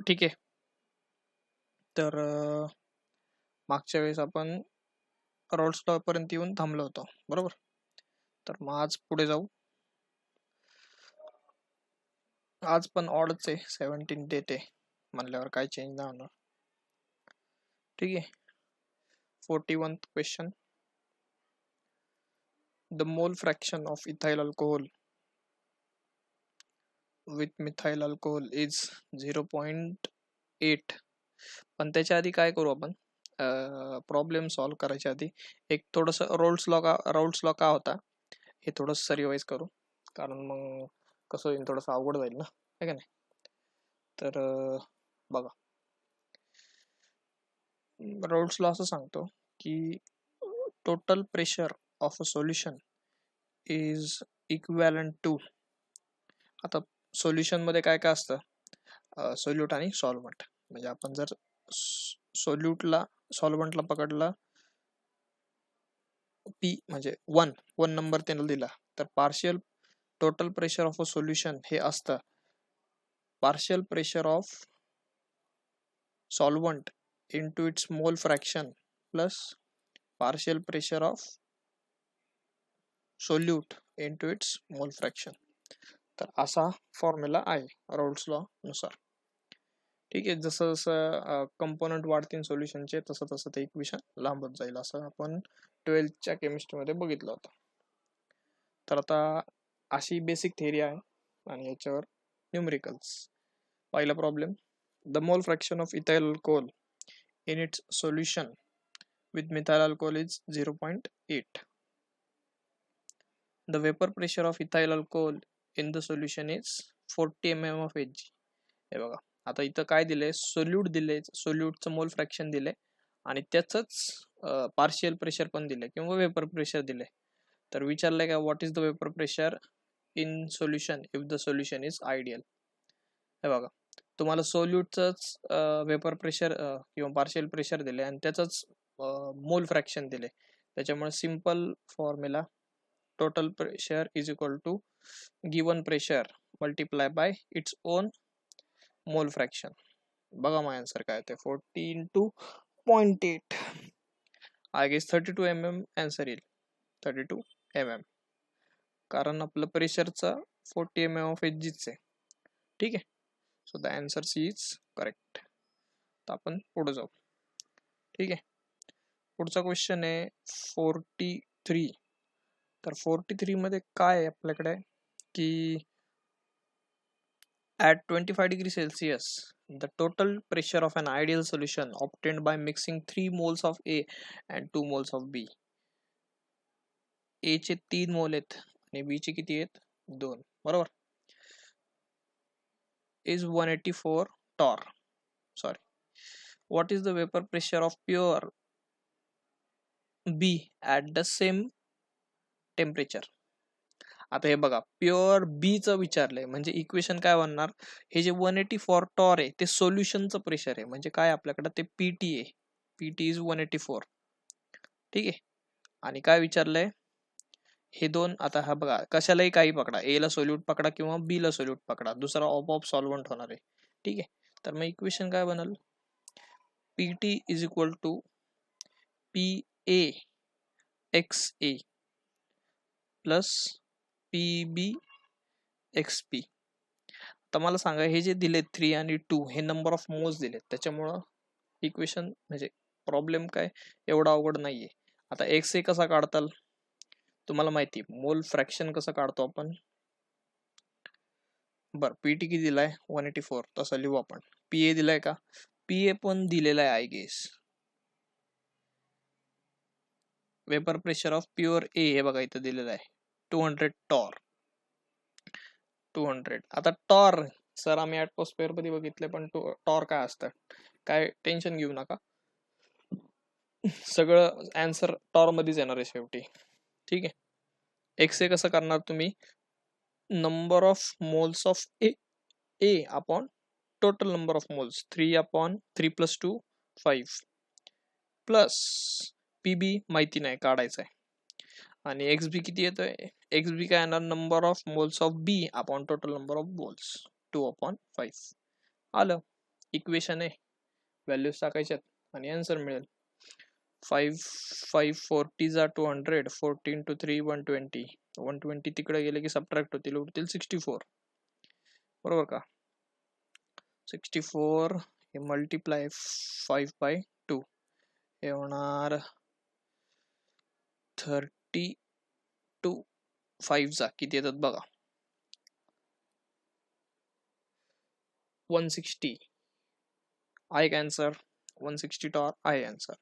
ठीक आहे. तर मागच्या वेळेस आपण रोल्स लॉ पर्यंत येऊन थांबलो होतो, बरोबर. तर मग आज पुढे जाऊ. आज पण ऑडच आहे, 17 डेट आहे म्हणल्यावर काही चेंज नाही होणार. ठीक आहे. 41th question. The mole fraction of ethyl alcohol with methyl alcohol is 0.8. पण त्याच्या आधी काय करू आपण, प्रॉब्लेम सॉल्व्ह करायच्या आधी एक थोडस रोल्स लॉ का होता हे थोडंसं रिवाइज करू, कारण मग कसं होईल, थोडंसं अवघड जाईल ना, है का नाही. तर बघा, रोल्स लॉ असं सांगतो की total pressure of a solution is equivalent to. आता सोल्युशन मध्ये काय काय असतं, सोल्यूट आणि सॉल्व्हंट. म्हणजे आपण जर सॉल्व्हंटला पकडला पी म्हणजे वन नंबर त्यांना दिला, तर partial total pressure of a solution हे असतं partial pressure of solvent into its mole fraction plus partial pressure of solute into its mole fraction. तर असा फॉर्म्युला आहे रोल्स लॉ नुसार. ठीक आहे. जसं जसं कंपोनंट वाढतील सोल्युशनचे तसं तसं ते इक्वेशन लांबत जाईल, असं आपण 12th केमिस्ट्रीमध्ये बघितलं होतं. तर आता अशी बेसिक थिअरी आहे आणि याच्यावर न्यूमरिकल्स. पहिला problem, the mole fraction of ethyl alcohol in its solution with methyl alcohol is 0.8. The vapor pressure of ethyl alcohol in the solution is 40 mm of Hg. हे बघा, आता इथं काय दिलंय, सोल्यूट दिले, सोल्यूटचं मोल फ्रॅक्शन दिले आणि त्याचंच पार्शियल प्रेशर पण दिले किंवा वेपर प्रेशर दिले. तर विचारलंय का, what is the vapour pressure in solution if the solution is ideal. हे बघा, तुम्हाला सोल्यूटच वेपर प्रेशर किंवा पार्शियल प्रेशर दिले आणि त्याचंच मोल फ्रॅक्शन दिले. त्याच्यामुळे simple formula, total pressure is equal to given pressure multiply by its own mole fraction. बघा माझा आन्सर काय होते, 40 into 0.8. I guess 32 mm answer येईल, 32 mm, कारण आपलं प्रेशरचा 40 mm ऑफ एजीच आहे. ठीक आहे. So the answer C is correct. तर आपण पुढे जाऊ. ठीक आहे. पुढचा क्वेश्चन आहे 43. तर 43 मध्ये काय आहे आपल्याकडे की at 25 degree Celsius the total pressure of an ideal solution obtained by mixing 3 moles of A and 2 moles of B. A चे 3 मोल आहेत आणि B चे किती आहेत, 2, बरोबर. is 184 torr. Sorry, what is the vapor pressure of pure B at the same temperature. आता हे बघा, प्युअर बी चं विचारलंय म्हणजे इक्वेशन काय बनणार, हे जे 184 टॉर आहे ते सोल्युशनचं प्रेशर आहे, म्हणजे काय आपल्याकडे ते पीटी आहे, पीटी इज 184. ठीक आहे. आणि काय विचारलंय, हे दोन, आता हा बघा कशालाही काही पकडा, ए ला सोल्यूट पकडा किंवा बी ला सोल्यूट पकडा, दुसरा ऑफ सॉल्व्हंट होणार आहे. ठीक आहे. तर मग इक्वेशन काय बनल, PT is equal to P A X A plus P B X P. आता मला सांगा, हे जे दिले 3 आणि 2 हे नंबर ऑफ मोल्स दिलेत, त्याच्यामुळं इक्वेशन म्हणजे प्रॉब्लेम काय एवढा अवघड नाहीये. आता एक्स ए कसा काढताल तुम्हाला माहिती, मोल फ्रॅक्शन कसं काढतो आपण. बर, पीटी किती दिलाय 184, तसं लिहू आपण. पी ए दिलाय का, पी ए पण दिलेला आहे I guess. Vapour pressure of pure A हे बघा इथं दिलेलं आहे 200 टॉर. 200. आता टॉर सर आम्ही ऍटमॉस्फेअर मध्ये बघितले, पण टॉर काय असतं, काय टेन्शन घेऊ नका, सगळं आन्सर टॉर मध्येच येणार आहे शेवटी. ठीक आहे. एक्स ए कसं करणार तुम्ही, number of moles of A upon total number of moles, 3 upon 3 + 2 5 plus PB माहिती नाही, काढायचं आहे. आणि एक्स बी किती येतोय, एक्स बी काय येणार, number of moles of B upon total number of moles 2/5 आलं. इक्वेशन आहे, व्हॅल्यूज टाकायच्यात आणि आन्सर मिळेल. 540 जा 200, 14 to 3 120. 120 तिकडे गेले की सबट्रॅक्ट होतील, उरतील 64. बरोबर का? 64 हे मल्टिप्लाय 5/2 हे होणार 32. 5 जा किती येतात बघा, 160 आहे का आन्सर? 160 टॉर आहे आन्सर.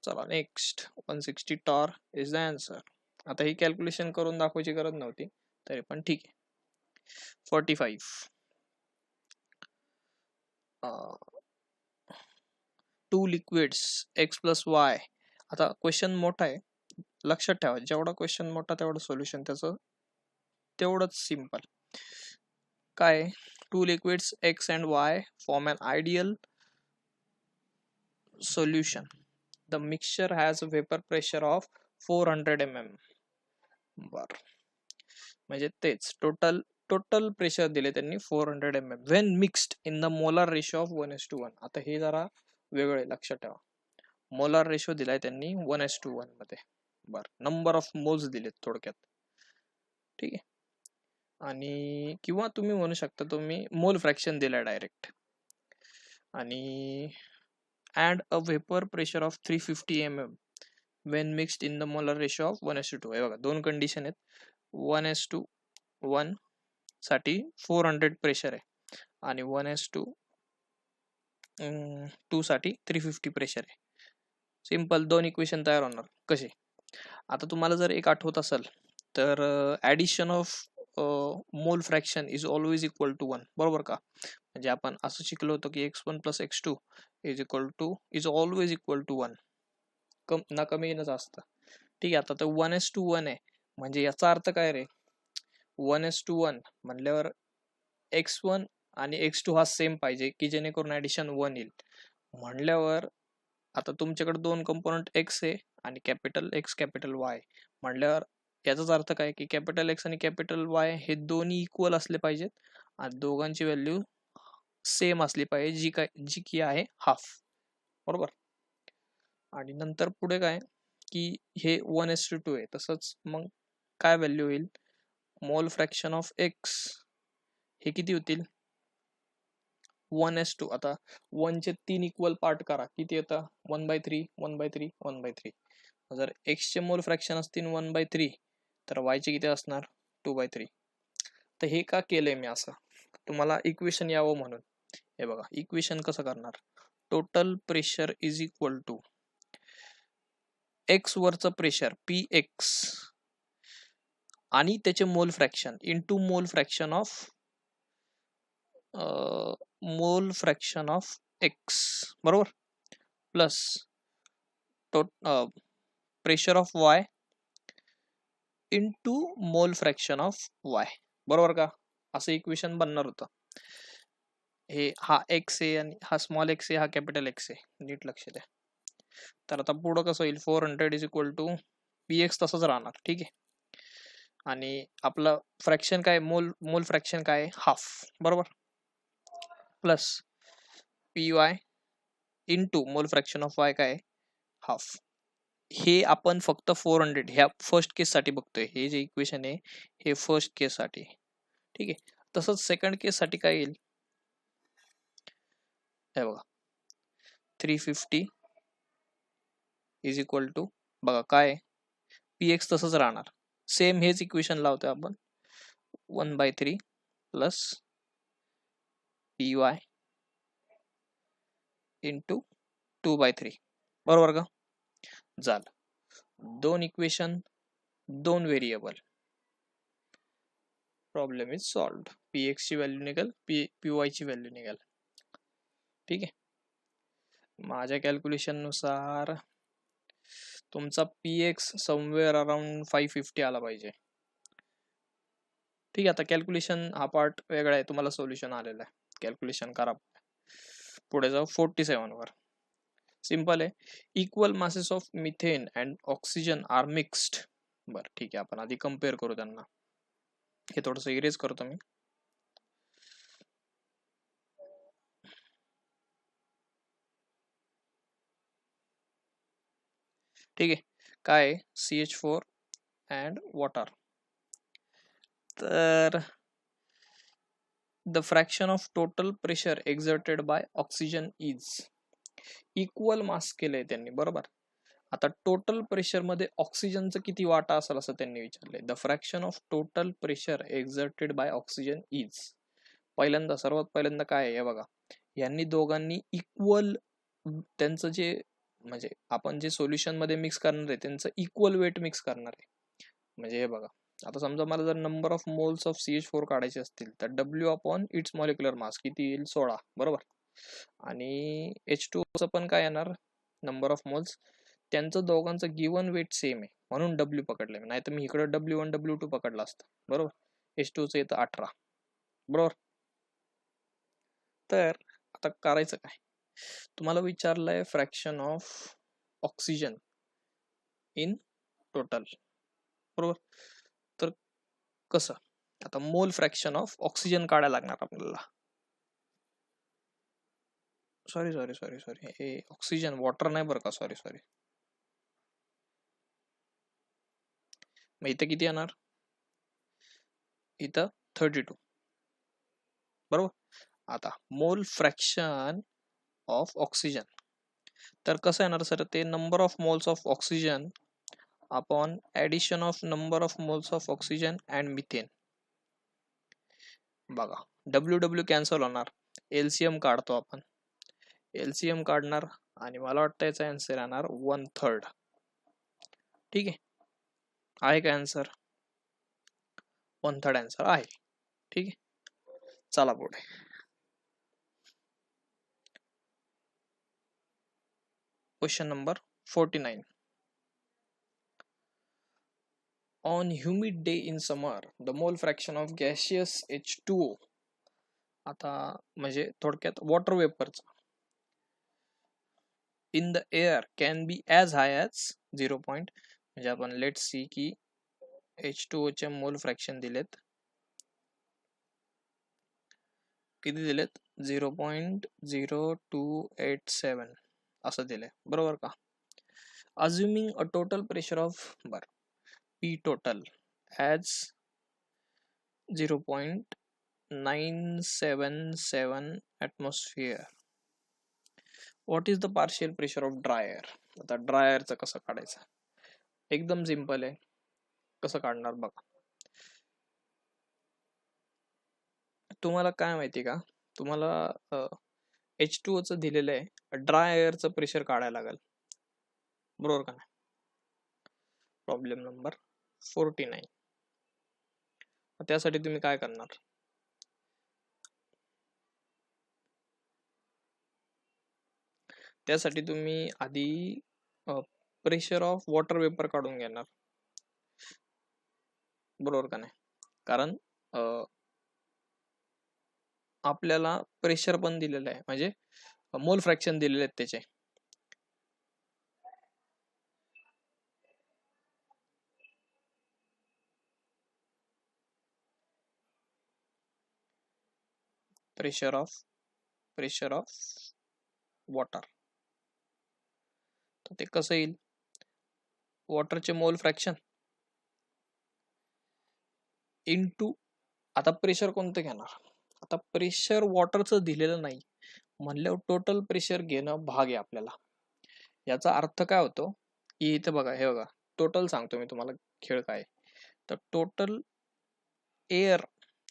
चला next, 160 torr is the answer. आता ही कॅल्क्युलेशन करून दाखवायची गरज नव्हती, तरी पण ठीक आहे. 45 2 लिक्विड्स x प्लस y. आता क्वेश्चन मोठा आहे, लक्षात ठेवा, जेवढा क्वेश्चन मोठा तेवढं सोल्युशन त्याचं तेवढंच सिंपल. काय? 2 liquids x and y form an ideal solution. The mixture has a vapor pressure of 400 mm. बर, म्हणजे तेच टोटल प्रेशर दिले त्यांनी 400 mm when mixed in the molar ratio of 1:1. आता हे जरा वेगळे लक्षात ठेवा. मोलार रेशो दिलाय त्यांनी 1:1 मध्ये. बर, नंबर ऑफ मोल्स दिलेत थोडक्यात, ठीक आहे. आणि किंवा तुम्ही म्हणू शकता तुम्ही मोल फ्रॅक्शन दिलाय डायरेक्ट. आणि and a vapor pressure of 350 mm when mixed in the molar ratio of 1:2. हे बघा, दोन कंडिशन आहेत. 1:1 साठी 400 प्रेशर आहे आणि 1:2 साठी 350 प्रेशर आहे. सिंपल दोन इक्वेशन तयार होणार. कसे? आता तुम्हाला जर एक आठवत असेल तर addition of mole fraction is always equal to 1. बरोबर का? म्हणजे आपण असं शिकलो होतो की x1 plus x2 is always equal to 1. ना कमी ना जास्त. ठीक आहे. आता तर 1:1 आहे, म्हणजे याचा अर्थ काय रे? 1:1 म्हणल्यावर x1 आणि x2 हा सेम पाहिजे की जेणेकरून ऍडिशन 1 येईल. म्हणल्यावर आता तुमच्याकडे दोन कंपोनंट x आहे आणि कॅपिटल x कॅपिटल y. म्हणल्यावर याचाच अर्थ काय की कॅपिटल x आणि कॅपिटल y हे दोन्ही इक्वल असले पाहिजेत आणि दोघांची व्हॅल्यू सेम असली पाहिजे, जी की आहे हाफ. बरोबर. आणि नंतर पुढे काय की हे 1:2 आहे, तसंच मग काय व्हॅल्यू होईल? मोल फ्रॅक्शन ऑफ x हे किती होतील? 1:2. आता 1 चे 3 इक्वल पार्ट करा, किती येतं? 1/3 1/3 1/3. जर x चे मोल फ्रॅक्शन असतील 1/3 तर y चे किती असणार? 2/3. तर हे का केलंय मी असं? तुम्हाला इक्वेशन यावं म्हणून. हे बघा, इक्वेशन कसं करणार? Total pressure is equal to x वरचं प्रेशर px आणि त्याचे mole fraction into mole fraction of x. बरोबर. Plus pressure of y into mole fraction of y. बरोबर का? असं इक्वेशन बनणार होतं. हे हा x आहे आणि हा स्मॉल x आहे, हा कॅपिटल x आहे. नीट लक्ष द्या. तर आता पुढं कसं होईल? 400 इज इक्वल टू px तसंच राहणार. ठीक आहे. आणि आपलं फ्रॅक्शन काय? मोल फ्रॅक्शन काय? हाफ. बरोबर. Plus py into mole fraction of y काय? हाफ. हे आपण फक्त 400 ह्या फर्स्ट केस साठी बघतोय. हे जे इक्वेशन आहे हे फर्स्ट केस साठी. ठीक आहे. तसंच सेकंड केस साठी काय येईल? हे बघा, 350 इज इक्वल टू बघा काय? px तसंच राहणार. सेम हेच इक्वेशन लावतोय आपण. 1/3 प्लस py इंटू 2/3. बरोबर का? झालं. दोन इक्वेशन, दोन variable. Problem is solved. px ची व्हॅल्यू निघेल, py ची व्हॅल्यू निघेल. ठीक आहे. माझ्या कॅल्क्युलेशन नुसार तुमचा px समवेअर अराउंड 550 आला पाहिजे. ठीक आहे. आता कॅल्क्युलेशन हा पार्ट वेगळा आहे, तुम्हाला सोल्युशन आलेलं आहे. कॅल्क्युलेशन करा. पुढे जाऊ 47 वर. सिंपल आहे. Equal masses of methane and oxygen are mixed. बरं, ठीक आहे. आपण आधी कम्पेअर करू त्यांना. हे थोडंसं इरेज करतो मी. ठीक आहे. काय CH4 अँड वॉटर. तर the fraction of total pressure exerted by oxygen is equal मास केलंय त्यांनी, बरोबर. आता टोटल प्रेशर मध्ये ऑक्सिजनचं किती वाटा असेल असं त्यांनी विचारलंय. The fraction of total pressure exerted by oxygen is. सर्वात पहिल्यांदा काय आहे बघा, यांनी दोघांनी इक्वल त्यांचं जे म्हणजे आपण जे सोल्युशन मध्ये मिक्स करणार आहे त्यांचं इक्वल वेट मिक्स करणार आहे. म्हणजे हे बघा, आता समजा मला जर number of moles of CH4 काढायचे असतील तर W upon its molecular mass किती येईल, 16, बरोबर. आणि H2O पण काय येणार, नंबर ऑफ मोल्स. त्यांचं दोघांचं गिवन वेट सेम आहे म्हणून W पकडलंय, नाही तर मी इकडे W1 W2 पकडला असतं, बरोबर. H2O येतं 18, बरोबर. तर आता करायचं काय, तुम्हाला विचारलंय fraction of oxygen in total, बरोबर. तर कसं, आता मोल फ्रॅक्शन ऑफ ऑक्सिजन काढायला लागणार आपल्याला. सॉरी हे ऑक्सिजन, वॉटर नाही बरं का, सॉरी. मग इथं किती येणार, इथं 32, बरोबर. आता मोल फ्रॅक्शन ऑफ ऑक्सिजन, तर कसं येणार सर, ते number of moles of oxygen upon addition of number of moles of oxygen and methane. बघा W कॅन्सल होणार, LCM काढतो आपण, LCM काढणार आणि मला वाटतं याचा आन्सर येणार 1/3. ठीक आहे का आन्सर, 1/3 आन्सर आहे. ठीक आहे, चला पुढे. Question number 49. On humid day in summer, the mole fraction of gaseous H2O, आता म्हणजे थोडक्यात वॉटर वेपरचा, in the air can be as high as 0. म्हणजे आपण लेट सी की H2O चे मोल फ्रॅक्शन दिलेत, किती दिलेत, 0.0287 असं दिलंय, बरोबर का. Assuming a total pressure of P total as 0.977 atmosphere. What is the partial pressure of dryer? आता ड्रायरचं कसं काढायचं, एकदम सिंपल आहे. कसं काढणार बघा, तुम्हाला काय माहिती का, तुम्हाला H2O चं दिलेलं आहे, ड्राय एअरचं प्रेशर काढायला लागेल, बरोबर का नाही. Problem number 49. त्यासाठी तुम्ही काय करणार, त्यासाठी तुम्ही आधी प्रेशर ऑफ वॉटर वेपर काढून घेणार, बरोबर का नाही. कारण आपल्याला प्रेशर पण दिलेलं आहे, म्हणजे मोल फ्रॅक्शन दिलेले आहेत त्याचे. प्रेशर ऑफ वॉटर, तर ते कसं येईल, वॉटरचे मोल फ्रॅक्शन इनटू, आता प्रेशर कोणतं घेणार, आता प्रेशर वॉटरचं दिलेलं नाही म्हणल्यावर टोटल प्रेशर घेणं भाग आहे आपल्याला. याचा अर्थ काय होतो, की इथे बघा, हे बघा टोटल सांगतो मी तुम्हाला खेळ काय, तर टोटल एअर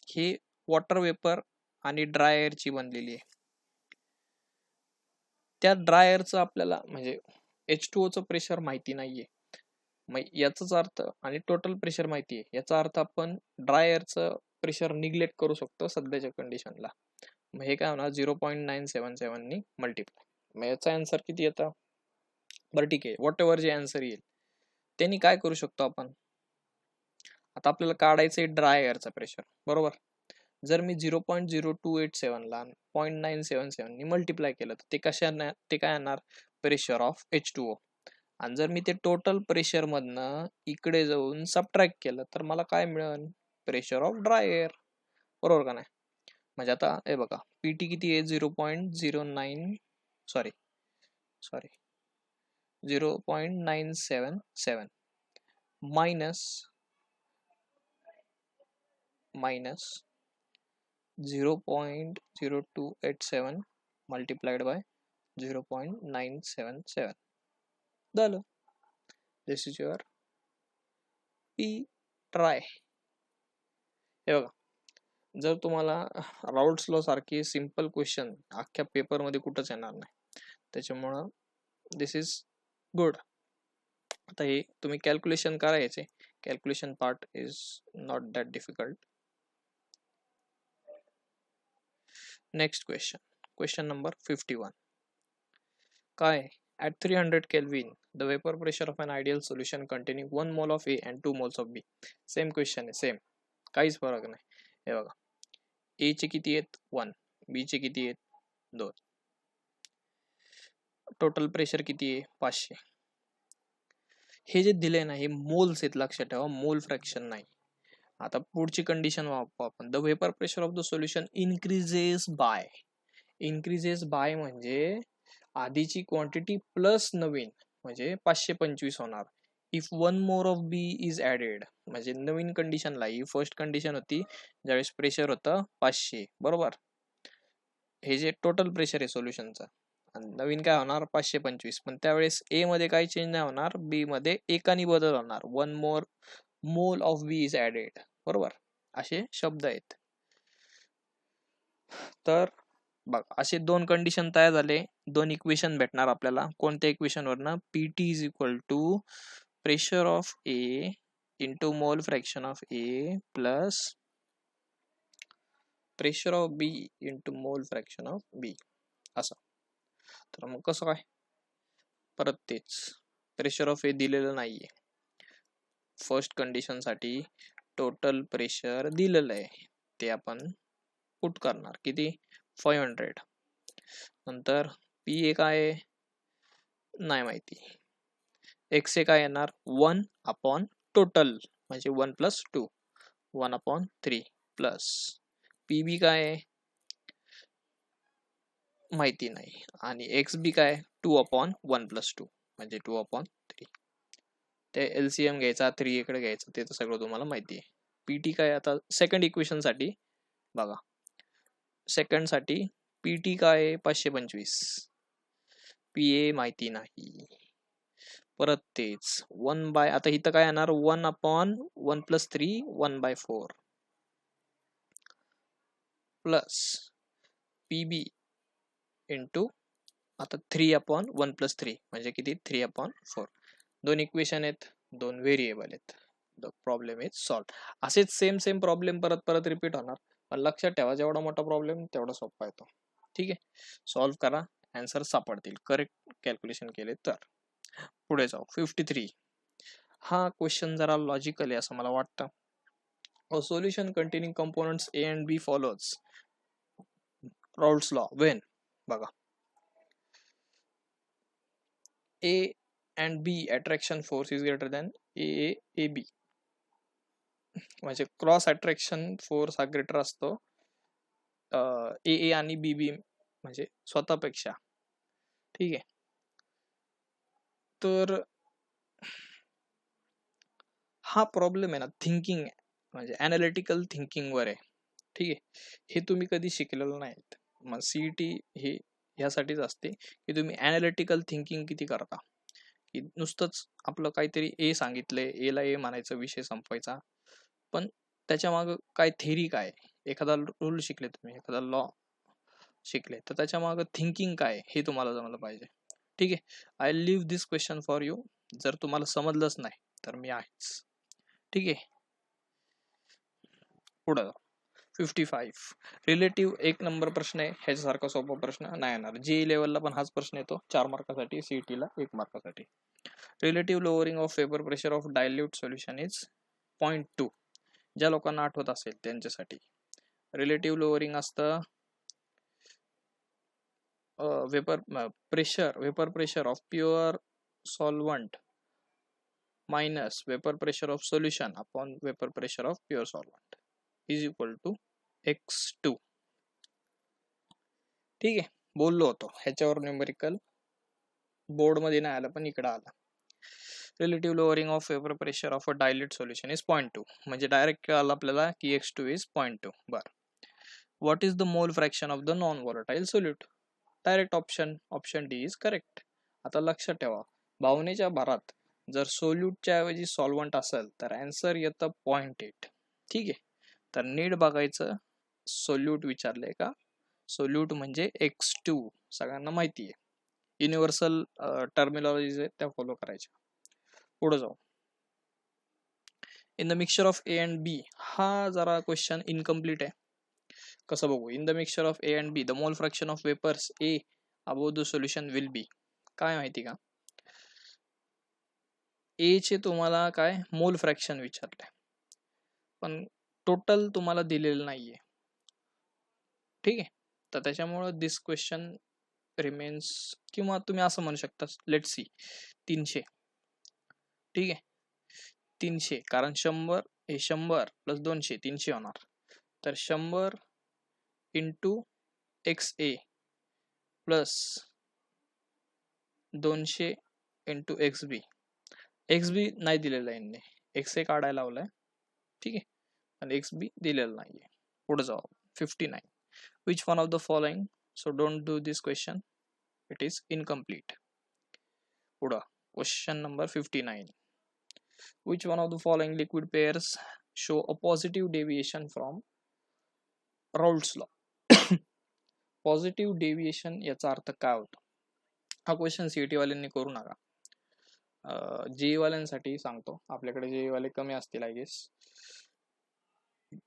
हे वॉटर वेपर आणि ड्राय एअरची बनलेली आहे. त्या ड्राय एअरचं आपल्याला म्हणजे H2O चं प्रेशर माहिती नाहीये, मग याचाच अर्थ, आणि टोटल प्रेशर माहिती आहे, याचा अर्थ आपण ड्राय एअरचं प्रेशर निग्लेक्ट करू शकतो सध्याच्या कंडिशनला. मग हे काय होणार, 0.977 नी मल्टिप्लाय. मग याचा आन्सर किती येतं, बरं ठीक आहे, व्हॉट एव्हर जे आन्सर येईल त्यांनी काय करू शकतो आपण, आता आपल्याला काढायचंय ड्राय एअरचं प्रेशर, बरोबर. जर मी 0.0287 ला 0.977 नी मल्टिप्लाय केलं तर ते काय येणार, प्रेशर ऑफ H2O. आणि जर मी ते टोटल प्रेशर मधनं इकडे जाऊन सबट्रॅक्ट केलं तर मला काय मिळेल, प्रेशर ऑफ ड्राय एअर, बरोबर का नाही. म्हणजे आता हे बघा, PT किती आहे, 0.09, सॉरी 0.977 minus 0.0287 multiplied by 0.977 झालं. दिस इज युअर पी ट्राय. हे बघा, जर तुम्हाला राऊट्स लॉ सारखी सिंपल क्वेश्चन अख्ख्या पेपरमध्ये कुठंच येणार नाही, त्याच्यामुळं दिस इज गुड. आता हे तुम्ही कॅल्क्युलेशन करायचे. Calculation part is not that difficult. Next question number 51. काय? At 300 Kelvin, the vapor pressure of an ideal solution containing 1 mole of A and 2 moles of B. Same question आहे, same, काहीच फरक नाही. हे बघा, A चे किती आहेत? 1. B चे किती आहेत? 2. टोटल प्रेशर किती आहे? 500. हे जे दिले ना, हे मोल्स आहेत, लक्षात ठेवा, मोल फ्रॅक्शन नाही. आता पुढची कंडिशन वापरू आपण. The vapour pressure of the solution increases by म्हणजे आधीची क्वांटिटी प्लस नवीन म्हणजे 525 होणार. If 1 mole of B is added म्हणजे नवीन कंडिशनला, ही फर्स्ट कंडिशन होती ज्यावेळेस प्रेशर होतं 500, बरोबर. हे जे टोटल प्रेशर आहे सोल्युशनचं, आणि नवीन काय होणार? 525. पण त्यावेळेस ए मध्ये काही चेंज नाही होणार, बी मध्ये एकानी बदल होणार. 1 मोर mole of B is added, बरोबर. असे शब्द आहेत. तर बघ, असे दोन कंडिशन तयार झाले, दोन इक्वेशन भेटणार आपल्याला. कोणत्या इक्वेशन वरनं? PT is equal to pressure of A into mole fraction of A plus pressure of B into mole fraction of B, असं. तर मग कसं काय? परत तेच, प्रेशर ऑफ ए दिलेलं नाहीये. फर्स्ट कंडिशन साठी टोटल प्रेशर दिलेलं आहे, ते आपण पुट करणार. किती? 500. नंतर पी ए काय नाही माहिती. एक्स ए काय येणार? 1 अपॉन टोटल म्हणजे 1 प्लस 2, 1 अपॉन 3 प्लस पी बी काय माहिती नाही. आणि एक्स बी काय? 2 अपॉन 1 प्लस 2 म्हणजे 2 अपॉन 3. ते एलसीएम घ्यायचा, 3 इकडे घ्यायचं, ते तर सगळं तुम्हाला माहिती आहे. पीटी काय? आता सेकंड इक्वेशन साठी बघा, सेकंड साठी पीटी काय? 525. पी ए माहिती नाही. परत तेच 1 बाय, आता इथं काय येणार? 1 upon 1 plus 3, 1/4 plus PB into आता 3 अपॉन 1 प्लस 3 म्हणजे किती? 3 अपॉन 4. दोन इक्वेशन आहेत, दोन व्हेरिएबल आहेत. The problem is solve. असेच सेम प्रॉब्लेम परत परत रिपीट होणार, पण लक्षात ठेवा, जेवढा मोठा प्रॉब्लेम तेवढा सोपा येतो. ठीक आहे, सॉल्व करा, आन्सर सापडतील करेक्ट कॅल्क्युलेशन केले तर. पुढे जाऊ. 53. हा क्वेश्चन जरा लॉजिकल आहे असं मला वाटतं. A solution containing components A and B follows Raoult's law when, बघा, A and B attraction force is greater than AB. म्हणजे क्रॉस अट्रॅक्शन फोर्स हा ग्रेटर असतो ए आणि बीबी म्हणजे स्वतःपेक्षा. ठीक आहे, तर हा प्रॉब्लेम आहे ना, थिंकिंग म्हणजे अनालिटिकल थिंकिंग वर आहे. ठीक आहे, हे तुम्ही कधी शिकलेलं नाहीत. मग सीईटी हे ह्यासाठीच असते की तुम्ही अनालिटिकल थिंकिंग किती करता. की नुसतंच आपलं काहीतरी ए सांगितलंय, एला ए म्हणायचं, विषय संपवायचा, पण त्याच्या माग काय थेरी काय, एखादा रूल शिकले तुम्ही, एखादा लॉ शिकले, तर त्याच्या माग थिंकिंग काय हे तुम्हाला जमलं पाहिजे. ठीक आहे, I live this question for you. जर तुम्हाला समजलंच नाही तर मी आहेच. ठीक आहे, पुढं 55. रिलेटिव्ह 1 नंबर प्रश्न आहे, ह्याच्यासारखा सोपा प्रश्न नाही येणार. जे लेवलला पण हाच प्रश्न येतो, 4 मार्कासाठी, सीईटीला 1 मार्कासाठी. Relative lowering of vapour pressure of dilute solution is 0.2. ज्या लोकांना आठवत असेल त्यांच्यासाठी रिलेटिव्ह लोअरिंग असतं vapour pressure of pure solvent minus vapour pressure of solution upon vapour pressure of pure solvent is equal to x2. ठीक आहे, बोललो होतो ह्याच्यावर न्यूमेरिकल बोर्ड मध्ये नाही आलं पण इकडे आलं. Relative lowering of vapour pressure of a dilate solution is 0.2. म्हणजे डायरेक्ट कळालं आपल्याला की x2 इज 0.2. बरं, what is the mole fraction of the non volatile solute? Direct option D is correct. आता लक्षात ठेवा, भावनेच्या भरात जर सोल्यूटच्या ऐवजी सॉल्वंट असेल तर आन्सर येतं 0.8. ठीक आहे, तर नीट बघायचं सोल्यूट विचारलंय का. सोल्यूट म्हणजे x2 सगळ्यांना माहिती आहे. युनिव्हर्सल टर्मिनॉलॉजीज आहेत त्या फॉलो करायच्या. पुढे जाऊ. In the mixture of A and B, हा जरा क्वेश्चन इनकम्प्लीट आहे. कसं बघू. In the mixture of A and B the mole fraction of vapours A above the solution will be. काय माहिती का, ए चे तुम्हाला काय मोल फ्रॅक्शन विचारलंय पण टोटल तुम्हाला दिलेलं नाहीये. ठीक आहे, तर त्याच्यामुळं दिस क्वेश्चन रिमेन्स, किंवा तुम्ही असं म्हणू शकता लेट सी 300. ठीक आहे, 300, कारण 100 हे 100 प्लस 200 300 होणार. तर 100 into x A plus 200 into x B. X बी नाही दिलेला यांनी, एक्स ए काढायला लावलाय. ठीक आहे, आणि एक्स बी दिलेला नाहीये. पुढे जाऊ. 59. Which one of the following, so don't do this question, it is incomplete. पुढं question number 59. Which one of the following liquid pairs show a positive deviation from Raoult's law? Positive deviation याचा अर्थ काय होतो? हा question CET वाल्यांनी करू नका. JEE वाल्यांसाठी सांगतो, आपल्याकडे जेई वाले कमी असतील आय गेस.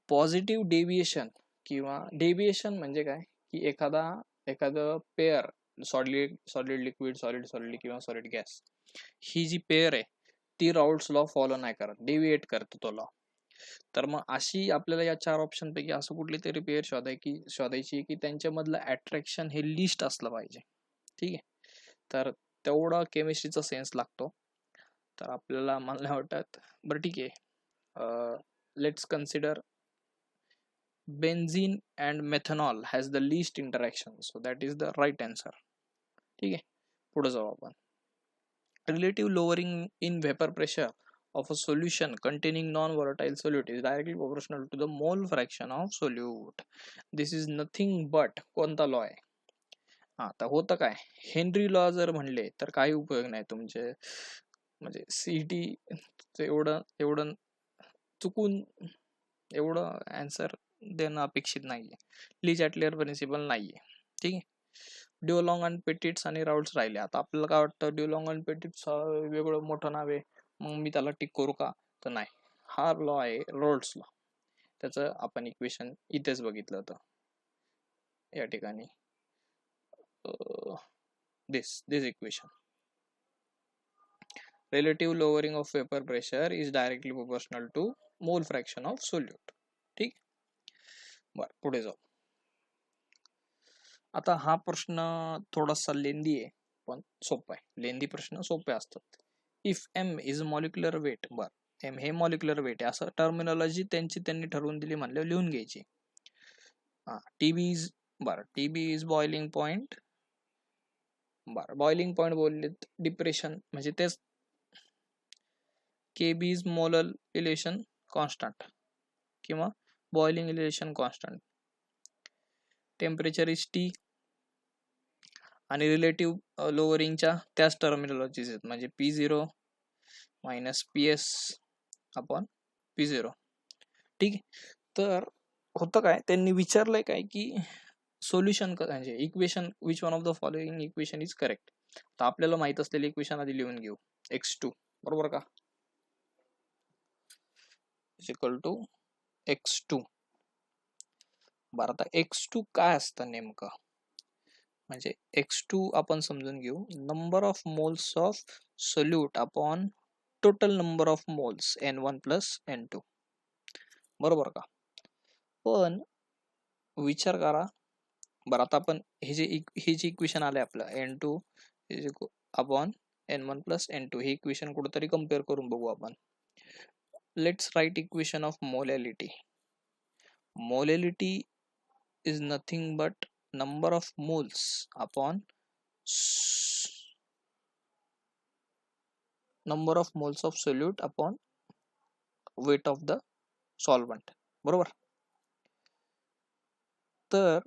पॉझिटिव्ह डेव्हिएशन किंवा डेव्हिएशन म्हणजे काय की एखादं पेअर सॉलिड लिक्विड सॉलिड किंवा सॉलिड गॅस, ही जी पेअर आहे ती राऊल्ट्स लॉ फॉलो नाही करत, डेव्हिएट करतो तो लॉ. तर मग अशी आपल्याला या 4 ऑप्शन पैकी असं कुठली तरी पेअर शोधायची की त्यांच्यामधलं अट्रॅक्शन हे लिस्ट असलं पाहिजे. ठीक आहे, तर तेवढा केमिस्ट्रीचा सेन्स लागतो. तर आपल्याला मला नाही वाटत. बरं ठीक आहे, let's consider benzene and methanol has the least interaction, so that is the right answer. ठीक आहे, पुढे जाऊ आपण. Relative lowering in vapor pressure of a solution containing non-volatile solute is directly proportional to the mole fraction of solute. This is nothing but कोणता law आहे? आता होतं काय, हेनरी लॉ जर म्हणले तर काही उपयोग नाही तुमचे, म्हणजे सीईटी एवढं चुकून एवढं आन्सर देणं अपेक्षित नाहीये. ली चॅटलेअर प्रिन्सिपल नाहीये. ठीक आहे, ड्युलॉंग अँड पेटिट्स आणि राऊल्ट्स राहिले. आता आपल्याला काय वाटतं, ड्युलॉंग अँड पेटिट्स वेगळं मोठं नाव आहे, मग मी त्याला टिक करू का? तर नाही, हा लॉ आहे राऊल्ट्स लॉ. त्याचं आपण इक्वेशन इथेच बघितलं होतं या ठिकाणी. this equation. Relative lowering of vapor pressure is directly proportional to mole fraction of solute. ठीक, बरं पुढे जाऊ. आता हा प्रश्न थोडासा लेंदी आहे पण सोपा आहे. लेंदी प्रश्न सोपे असतात. If M is molecular weight, बरं एम हे मॉलिक्युलर वेट आहे असं टर्मिनॉलॉजी त्यांनी ठरवून दिली म्हणल्यावर लिहून घ्यायची. टीबी इज, बरं टीबी इज बॉइलिंग पॉइंट. बरं बॉइलिंग पॉइंट बोललेत, डिप्रेशन म्हणजे तेच. KB is molar elevation constant किंवा boiling elevation constant. Temperature is T, आणि रिलेटिव्ह लोअरिंगच्या त्याच टर्मिनॉलॉजीज आहेत, म्हणजे P0 minus PS upon P0. ठीक आहे, तर होतं काय, त्यांनी विचारलंय काय की सोल्युशन म्हणजे equation which one of the following equation is correct. तर आपल्याला माहित असलेली इक्वेशन आधी लिहून घेऊ. x2 बरोबर का, इज इक्वल टू x2. बरं आता x2 काय असतं नेमकं, म्हणजे x2 आपण समजून घेऊ, number of moles of solute upon total number of moles n1 plus n2. बरोबर का, पण विचार करा. बरं आता आपण हे जे इक्वेशन आले आपलं n2 upon n1 plus n2, हे इक्वेशन कुठेतरी कम्पेअर करून बघू आपण. Let's write equation of molality. Molality is nothing but number of moles upon number of moles of solute upon weight of the solvent, बरोबर. तर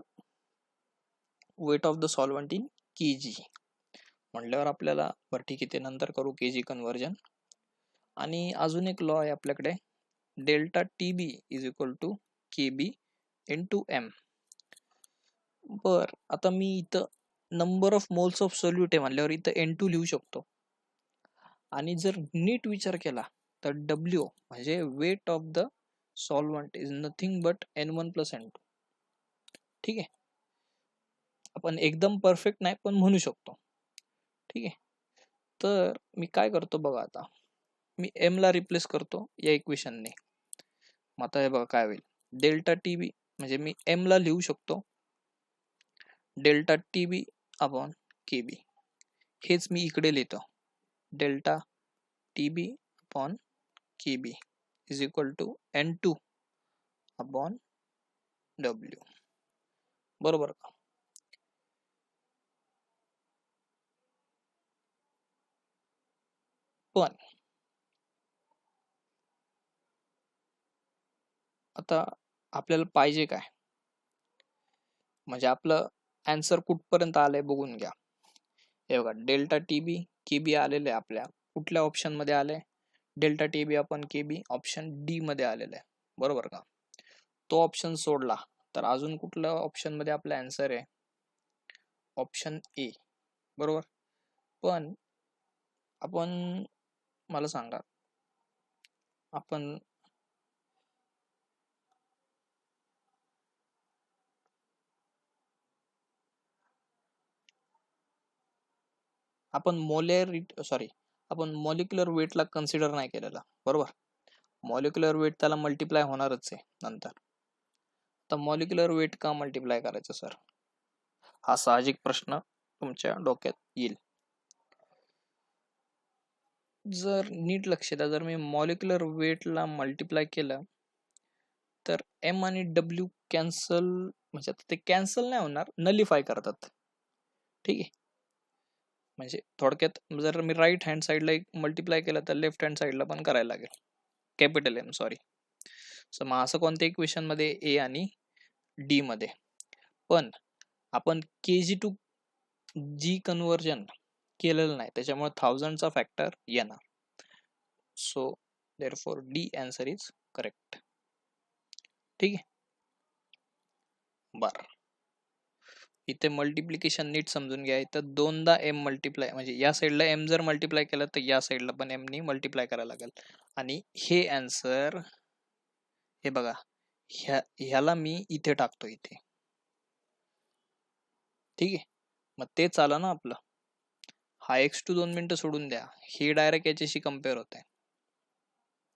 weight of the solvent in KG म्हटल्यावर आपल्याला बरं ठीक आहे, ते नंतर करू केजी कन्वर्जन. आणि अजून एक लॉ आहे आपल्याकडे, delta T B is equal to K B into M. बर, आता मी इथं number of moles of solute आहे म्हणल्यावर इथं N2 लिहू शकतो. आणि जर नीट विचार केला तर W म्हणजे weight of the solvent is nothing but N1 plus N2. ठीक आहे, आपण एकदम परफेक्ट नाही पण म्हणू शकतो. ठीक आहे, तर मी काय करतो बघा, आता मी एम ला रिप्लेस करतो या इक्वेशनने. मग आता हे बघा काय होईल, डेल्टा टी बी म्हणजे मी एम ला लिहू शकतो delta T B upon K B. हेच मी इकडे लिहितो, delta T B upon K B is equal to N2 upon W, बरोबर का. पण आता आपल्याला पाहिजे काय, म्हणजे आपलं आन्सर कुठपर्यंत आलंय बघून घ्या. हे बघा, डेल्टा टी बी के बी आलेलं आहे आपल्या कुठल्या ऑप्शन मध्ये आलंय, delta T B upon K बी ऑप्शन डी मध्ये आलेलं आहे, बरोबर का. तो ऑप्शन सोडला तर अजून कुठल्या ऑप्शन मध्ये आपला आन्सर आहे, ऑप्शन ए, बरोबर. पण आपण, मला सांगा, आपण आपण मॉलिक्युलर वेटला कन्सिडर नाही केलेला, बरोबर. मॉलिक्युलर वेट त्याला मल्टिप्लाय होणारच आहे नंतर. तर मॉलिक्युलर वेट का मल्टिप्लाय करायचं सर, हा साहजिक प्रश्न तुमच्या डोक्यात येईल. जर नीट लक्ष द्या, जर मी मॉलिक्युलर वेटला मल्टिप्लाय केलं तर एम आणि डब्ल्यू कॅन्सल, म्हणजे आता ते कॅन्सल नाही होणार, नलिफाय करतात. ठीक आहे, म्हणजे थोडक्यात जर मी राईट हँड साईडला एक मल्टिप्लाय केलं तर लेफ्ट हँड साईडला पण करायला लागेल, कॅपिटल एम, सॉरी. सो मग असं कोणत्या इक्वेशन मध्ये ए आणि डी मध्ये. पण आपण केजी टू जी कन्वर्जन केलेलं नाही, त्याच्यामुळे 1000 चा फॅक्टर येणार. So therefore D answer is correct. ठीक आहे, बर. इथे मल्टिप्लिकेशन नीट समजून घ्या, इथं दोनदा एम मल्टिप्लाय, म्हणजे या साईडला एम जर मल्टिप्लाय केलं तर या साईडला पण एम नी मल्टिप्लाय करायला लागेल. आणि हे आन्सर, हे बघा, ह्याला मी इथे टाकतो इथे. ठीक आहे, मग तेच आलं ना आपलं. हा x2 2 मिनिटं सोडून द्या, हे डायरेक्ट याच्याशी कम्पेअर होत आहे,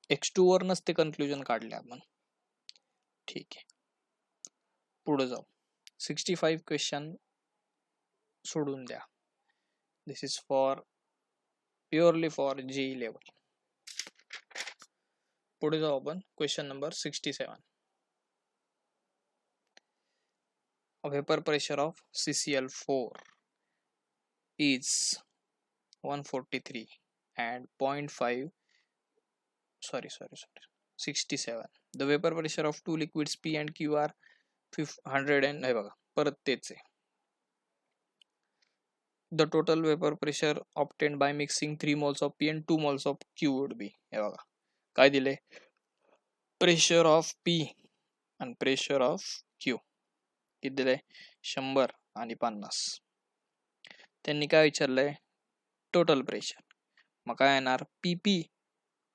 x2 वरनच ते कन्क्लुजन काढले आपण. ठीक आहे, पुढे जाऊ. 65 क्वेश्चन सोडून द्या, this is for purely for JEE level. पुढे जाऊ आपण, question number 67. Vapor pressure of CCl4 is 143 and 0.5, sorry 67. The vapor pressure of two liquids P and Q are 100 and, हे बघा परत तेच आहे. The total vapor pressure obtained by mixing 3 moles of P and 2 moles of Q would be, हे बघा काय दिले, pressure of P आणि प्रेशर ऑफ Q किती दिले, 100 आणि 50. त्यांनी काय विचारलंय, टोटल प्रेशर. मग काय येणार, PP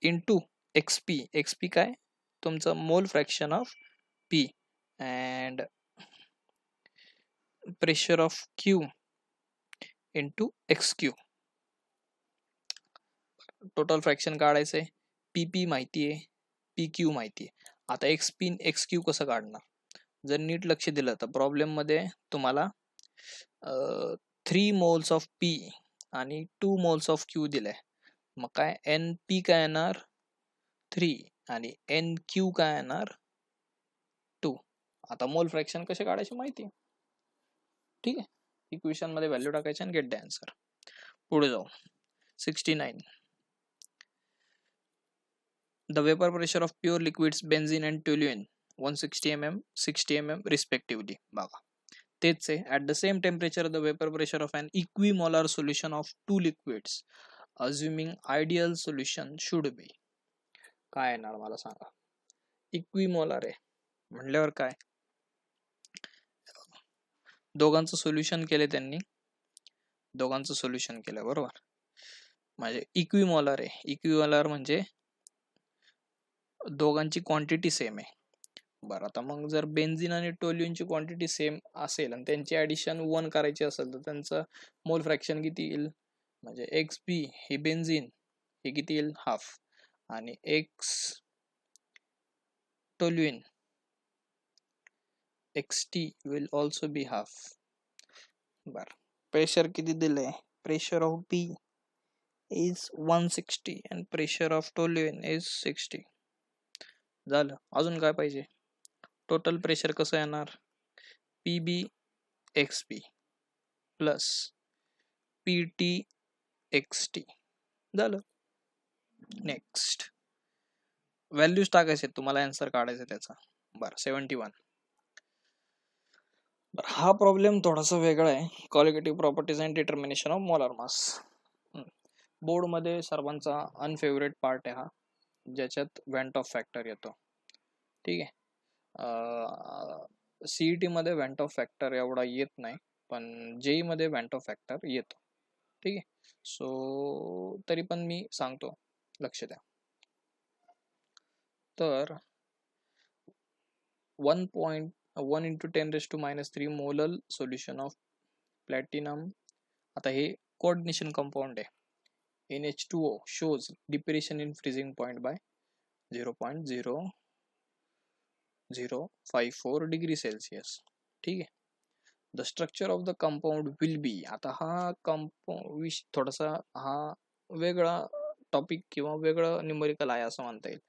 इंटू XP. XP काय, तुमचं मोल fraction of P and pressure of Q into XQ. Total fraction काढायचंय, PP माहितीये, PQ माहितीये. आता XP XQ कसं काढणार, जर नीट लक्ष दिलं तर प्रॉब्लेम मध्ये तुम्हाला 3 मोल्स ऑफ P आणि 2 मोल्स ऑफ Q दिलंय. मग काय NP काय येणार 3 आणि NQ काय येणार 2. आता मोल फ्रॅक्शन कसे काढायचे माहिती. ठीक आहे, इक्वेशन मध्ये व्हॅल्यू टाकायचे आणि गेट द आन्सर. पुढे जाऊ, 69. The vapour pressure of pure liquids benzene and toluene 160 mm 60 mm respectively. बघा तेच आहे. At the same temperature the vapour pressure of an equimolar solution of two liquids assuming ideal solution should be. काय येणार मला सांगा. इक्विमोलार आहे म्हणल्यावर काय, दोघांचं सोल्युशन केले त्यांनी, दोघांचं सोल्युशन केलं बरोबर, म्हणजे इक्विमोलार आहे. इक्विमोलार म्हणजे दोघांची क्वांटिटी सेम आहे. बरं आता मग जर बेन्झिन आणि टोल्युइनची क्वांटिटी सेम असेल आणि त्यांची ॲडिशन 1 करायची असेल तर त्यांचं मोल फ्रॅक्शन किती येईल, म्हणजे एक्स बी हे बेन्झिन हे किती येईल, हाफ, आणि X toluene X T will also be half. बरं प्रेशर किती दिलंय, pressure of B is 160 and pressure of toluene is 60. झालं. अजून काय पाहिजे, टोटल प्रेशर कसं येणार, P B X P plus P T X T. झालं. नेक्स्ट व्हॅल्यूज टाकायचे, तुम्हाला आन्सर काढायचा त्याचा. बरं 71. बरं हा प्रॉब्लेम थोडासा वेगळा आहे, qualitative properties and determination of molar mass. बोर्डमध्ये सर्वांचा अनफेवरेट पार्ट आहे हा, ज्याच्यात वेंट ऑफ फॅक्टर येतो. ठीक आहे. सीईटी मध्ये वेंट ऑफ फॅक्टर एवढा येत नाही, पण जेई मध्ये वेंट ऑफ फॅक्टर येतो. ठीक आहे. सो तरी पण मी सांगतो, लक्ष द्या. तर 1.1 × 10⁻³ मोलल सोल्युशन ऑफ प्लॅटिनम. आता हे कोऑर्डिनेशन कंपाऊंड आहे. NH2O shows depression in freezing point by 0.0054 degree Celsius. ठीक आहे. The structure of the compound will be. आता हा कंपाऊंड थोडासा हा वेगळा टॉपिक किंवा वेगळं न्यूमेरिकल आहे असं म्हणता येईल.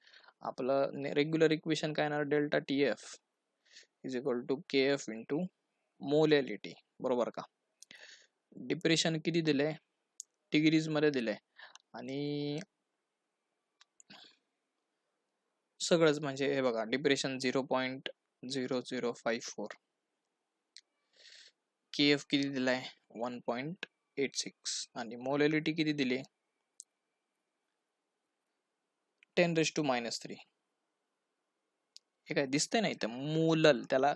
आपलं रेग्युलर इक्वेशन काय येणार, delta T F is equal to K F into molality, बरोबर का. डिप्रेशन किती दिले, डिग्रीज मध्ये दिले, आणि सगळंच म्हणजे हे बघा, डिप्रेशन 0.0054, के एफ किती दिलाय 1.86, आणि मोलॅलिटी किती दिली 10⁻³ हे काय दिसतंय ना इथं, मोलल, त्याला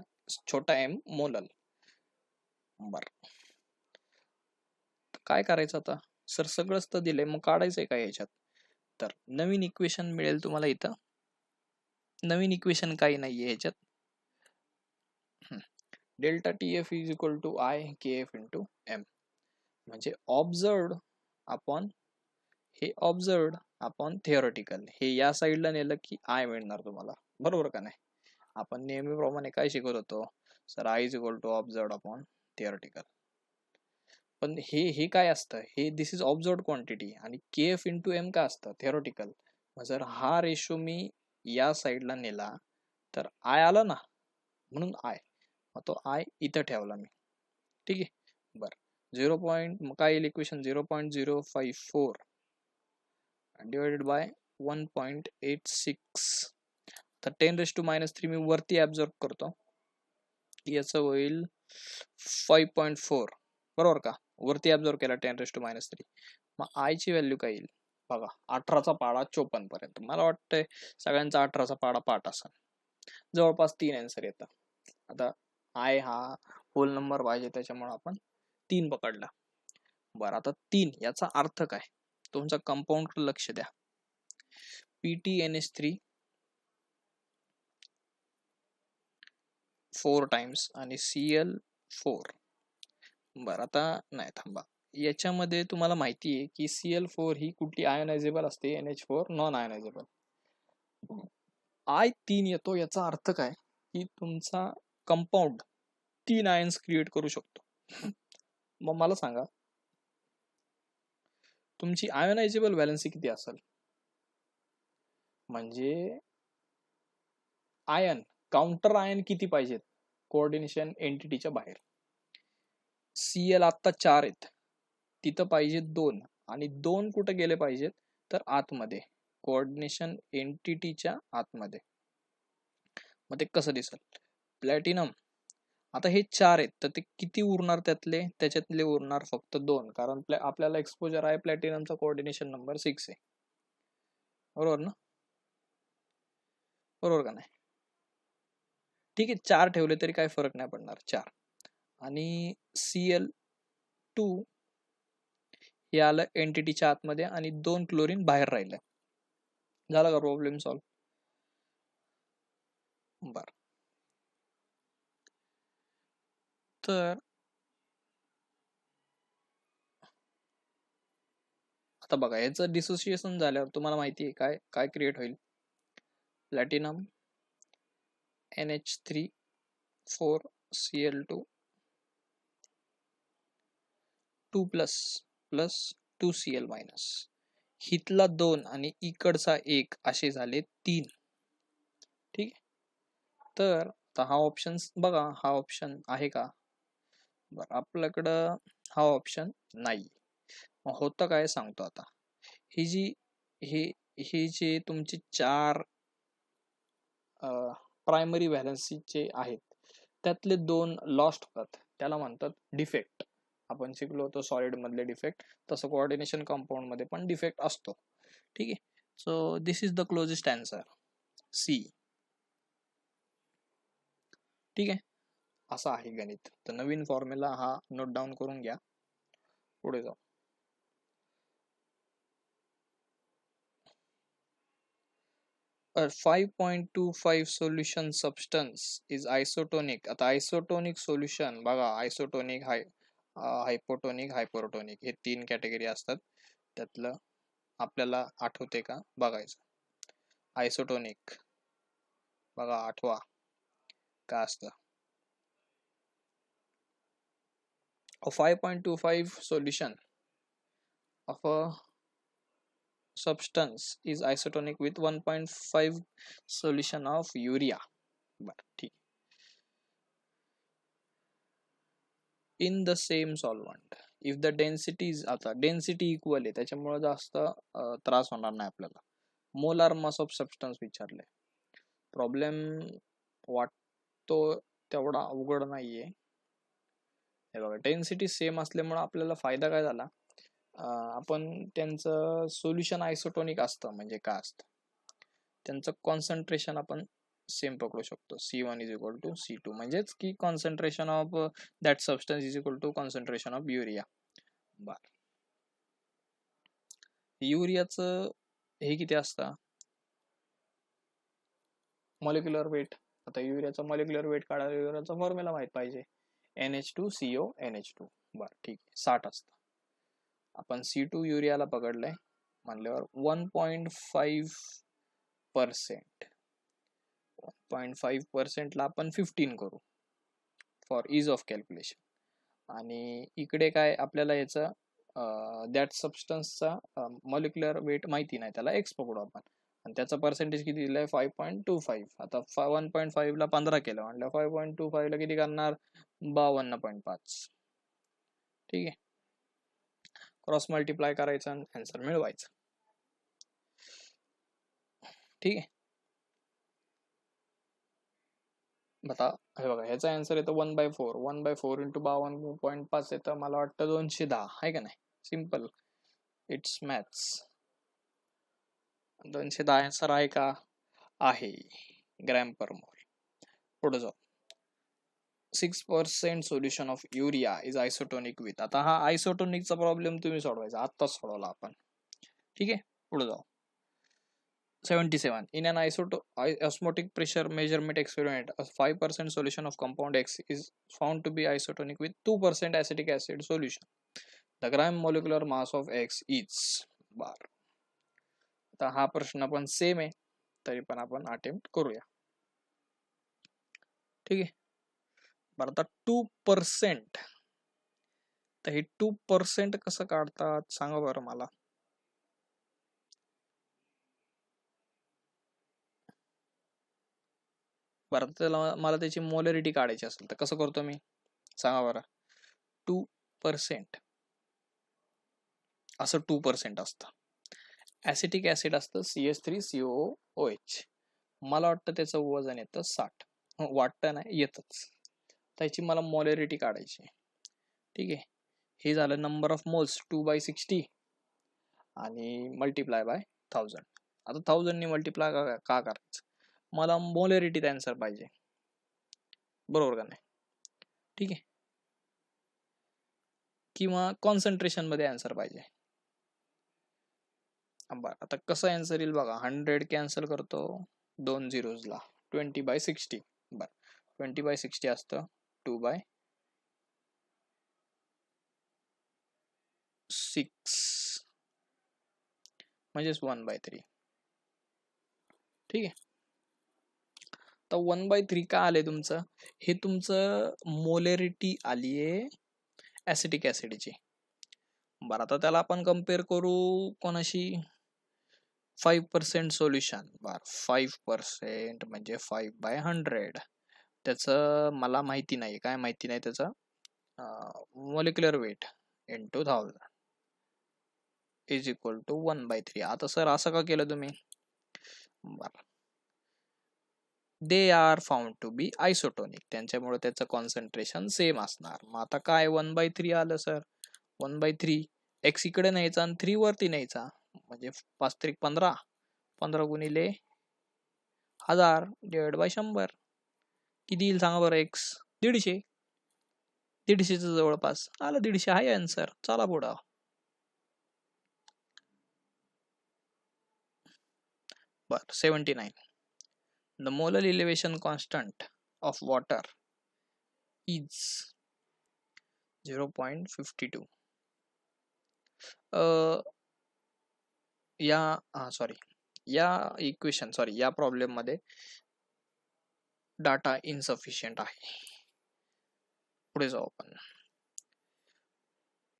छोटा एम मोलल. बर काय करायचं आता, सर सगळंच तर दिलंय, मग काढायचंय काय याच्यात. तर नवीन इक्वेशन मिळेल तुम्हाला इथं. नवीन इक्वेशन काही नाहीये ह्याच्यात. Delta T F is equal to I K F into M, म्हणजे ऑब्झर्वड अपॉन हे ऑब्झर्वड अपॉन थिओरिटिकल. हे या साईडला नेलं की आय मिळणार तुम्हाला, बरोबर का नाही. आपण नेहमीप्रमाणे काय शिकत होतो, sir I is equal to observed upon theoretical. पण हे काय असतं, हे दिस इज ऑब्झर्वड क्वांटिटी, आणि के एफ इंटू एम काय असतं, थिओरिटिकल. मग जर हा रेशो मी या साईडला नेला तर आय आला ना, म्हणून आय, मग तो आय इथं ठेवला मी. ठीक आहे. बरं 0. काय येईल इक्वेशन, 0.054 डिवायडेड बाय 1.86. तर 10⁻³ मी वरती ऍब्झॉर्ब करतो, याचं होईल 5.4, बरोबर का. वरती ऍब्झॉर्ब केला 10⁻³. मग आय ची व्हॅल्यू काय येईल बघा, 18चा पाडा 54 पर्यंत. मला वाटतंय सगळ्यांचा 18चा पाडा पाठ असेल. जवळपास 3 आन्सर येतात. आता आय हा होल नंबर पाहिजे, त्याच्यामुळे आपण 3 पकडला. बरं आता 3 याचा अर्थ काय, तुमचा कंपाऊंड लक्ष द्या. PTNH3 4 टाइम्स आणि Cl4. बरं आता नाही थांबा, याच्यामध्ये तुम्हाला माहिती आहे की Cl4 ही कुठली आयोनायझेबल असते, NH4 नॉन आयोनायझेबल. I3 येतो, याचा अर्थ काय की तुमचा कंपाऊंड 3 आयन्स क्रिएट करू शकतो. मग मला सांगा तुमची आयोनायझेबल व्हॅलेन्सी किती असेल, म्हणजे आयन काउंटर आयन किती पाहिजेत कोऑर्डिनेशन एंटिटीच्या बाहेर. Cl आता 4 आहेत, तिथं पाहिजे 2, आणि 2 कुठे गेले पाहिजेत तर आतमध्ये. कोऑर्डिनेशन एंटिटीच्या आतमध्ये. मग ते कसं दिसेल? प्लॅटिनम, आता हे 4 आहेत, तर ते किती उरणार त्याच्यातले उरणार फक्त 2, कारण आपल्याला एक्सपोजर आहे प्लॅटिनमचा कोऑर्डिनेशन नंबर 6 आहे. बरोबर ना? बरोबर का नाही? ठीक आहे, 4 ठेवले तरी काही फरक नाही पडणार. 4 आणि Cl2 हे आलं एंटिटीच्या आतमध्ये आणि 2 क्लोरीन बाहेर राहिलं. झाला का प्रॉब्लेम सॉल्व? बर, तर आता बघा, याचं डिसोसिएशन झाल्यावर तुम्हाला माहिती आहे काय काय क्रिएट होईल? Platinum NH3 4Cl2 2 plus plus 2Cl minus, हितला 2 आणि इकडचा 1 असे झाले 3. ठीक आहे, तर आता हा ऑप्शन बघा, हा ऑप्शन आहे का? बरं, आपल्याकडं हा ऑप्शन नाही. होतं काय सांगतो आता. ही जी हे जे तुमचे 4 प्रायमरी व्हॅलन्सीचे आहेत, त्यातले 2 लॉस्ट होतात, त्याला म्हणतात डिफेक्ट. आपण शिकलो होतो सॉलिड मधले डिफेक्ट, तसं कोऑर्डिनेशन कंपाऊंड मध्ये पण डिफेक्ट असतो. ठीक आहे, so this is the closest answer, C. ठीक आहे, असा आहे गणित. तर नवीन फॉर्म्युला हा नोट डाऊन करून घ्या. पुढे जाऊ. A 5.25 solution substance is isotonic. आता आयसोटोनिक सोल्युशन बघा, आयसोटोनिक, हायपोटोनिक, हायपरटोनिक हे 3 कॅटेगरी असतात. त्यातलं आपल्याला आठवते का बघायचं. आयसोटोनिक बघा, आठवा काय असतं. A 5.25 solution of a substance is isotonic with 1.5 solution of urea. बरं, ठीक. In the same solvent, if the density is, आता डेन्सिटी इक्वल आहे त्याच्यामुळे जास्त त्रास होणार नाही आपल्याला. मोलार मास ऑफ सबस्टन्स विचारले. प्रॉब्लेम वाटतो तेवढा अवघड नाहीये. हे बघा, डेन्सिटी सेम असल्यामुळे आपल्याला फायदा काय झाला, आपण त्यांचं सोल्युशन आयसोटोनिक असतं म्हणजे काय असतं, त्यांचं कॉन्सन्ट्रेशन आपण सेम पकडू शकतो. C1 is equal to C2, म्हणजेच की concentration of that substance is equal to concentration of urea. बर, युरियाचं हे किती असतं मॉलिक्युलर वेट? आता युरियाचा मॉलिक्युलर वेट काढायला युरियाचा फॉर्म्युला माहित पाहिजे, NH2CO NH2. बर, ठीक आहे, 60 असतं. आपण C2 युरियाला पकडलंय म्हणल्यावर 1.5%. 1.5% ला आपण 15 करू फॉर इज ऑफ कॅल्क्युलेशन. आणि इकडे काय आपल्याला याचं दॅट सबस्टन्सचा मॉलिक्युलर वेट माहिती नाही, त्याला एक्स पकडू आपण, आणि त्याचा पर्सेंटेज किती दिलाय 5.25. आता 1.5 ला 15 केलं म्हटलं 5.25 ला किती करणार, 52.5. ठीक आहे, क्रॉस मल्टिप्लाय करायचं आणि आन्सर मिळवायचं. ठीक आहे, बता हे बघा, ह्याचा आन्सर येतो 1/4. 1/4 इंटू 52.5 येतं, मला वाटतं 210 आहे का नाही. Simple, it's maths. 210 आन्सर आहे का? आहे, ग्रॅम पर मोल. पुढे जाऊ. 6% solution of urea is isotonic with. आता हा आयसोटोनिकचा प्रॉब्लेम तुम्ही सोडवायचा, आत्ताच सोडवला आपण. ठीक आहे, पुढे जाऊ. 77. In an osmotic pressure measurement experiment, a 5% solution of compound X is found to be isotonic with 2% acetic acid solution. The gram molecular mass of X is bar. आता हा प्रश्न पण सेम आहे, तरी पण आपण अटेम्प्ट करूया. ठीक आहे, बरं, आता 2%, तर हे 2% कसं काढतात सांगा बरं मला. बरं, त्याला मला त्याची मोलॅरिटी काढायची असेल तर कसं करतो मी सांगा बरं. 2% असं 2% असतं, ॲसिटिक ॲसिड असतं CH3COOH. मला वाटतं त्याचं वजन येतं 60. वाटतं नाही, येतच. त्याची मला मोलॅरिटी काढायची. ठीक आहे, हे झालं नंबर ऑफ मोल्स 2/60 आणि मल्टिप्लाय बाय 1000. आता 1000 ने मल्टिप्लाय का करायचं? मला मोलॅरिटीत आन्सर पाहिजे, बरोबर का नाही? ठीक आहे, किंवा कॉन्सन्ट्रेशन मध्ये आन्सर पाहिजे. बरं, आता कसं आन्सर येईल बघा. 100 कॅन्सल करतो 2 झिरोजला, 20/60. बरं, 20/60 असतं 2/6 म्हणजेच 1/3. ठीक आहे, तर 1/3 का आले तुमचं? हे तुमचं मोलॅरिटी आली आहे ॲसिटिक ॲसिडची. बरं, आता त्याला आपण कम्पेअर करू कोणाशी? 5% सोल्युशन. बरं, 5% म्हणजे 5/100. त्याचं मला माहिती नाही, काय माहिती नाही त्याचं? Molecular weight into 1000 is equal to 1/3. आता सर असं का केलं तुम्ही? बरं, they are found to be isotonic, त्यांच्यामुळे त्याचं कॉन्सन्ट्रेशन सेम असणार. मग आता काय 1/3 आलं सर? 1/3 एक्स इकडे न्यायचा आणि 3 वरती न्यायचा, म्हणजे 5 त्रिक 15, 15 गुणिले 1000 डिवाइड बाय 100. किती येईल सांगा बरं? एक्स 150. 150चं जवळपास आलं, 150 आहे आन्सर. चला पुढं. बरं, 79. The molar elevation constant of water is 0.52. या प्रॉब्लेम मध्ये डाटा इनसफिशियंट आहे. पुढे जाऊ आपण.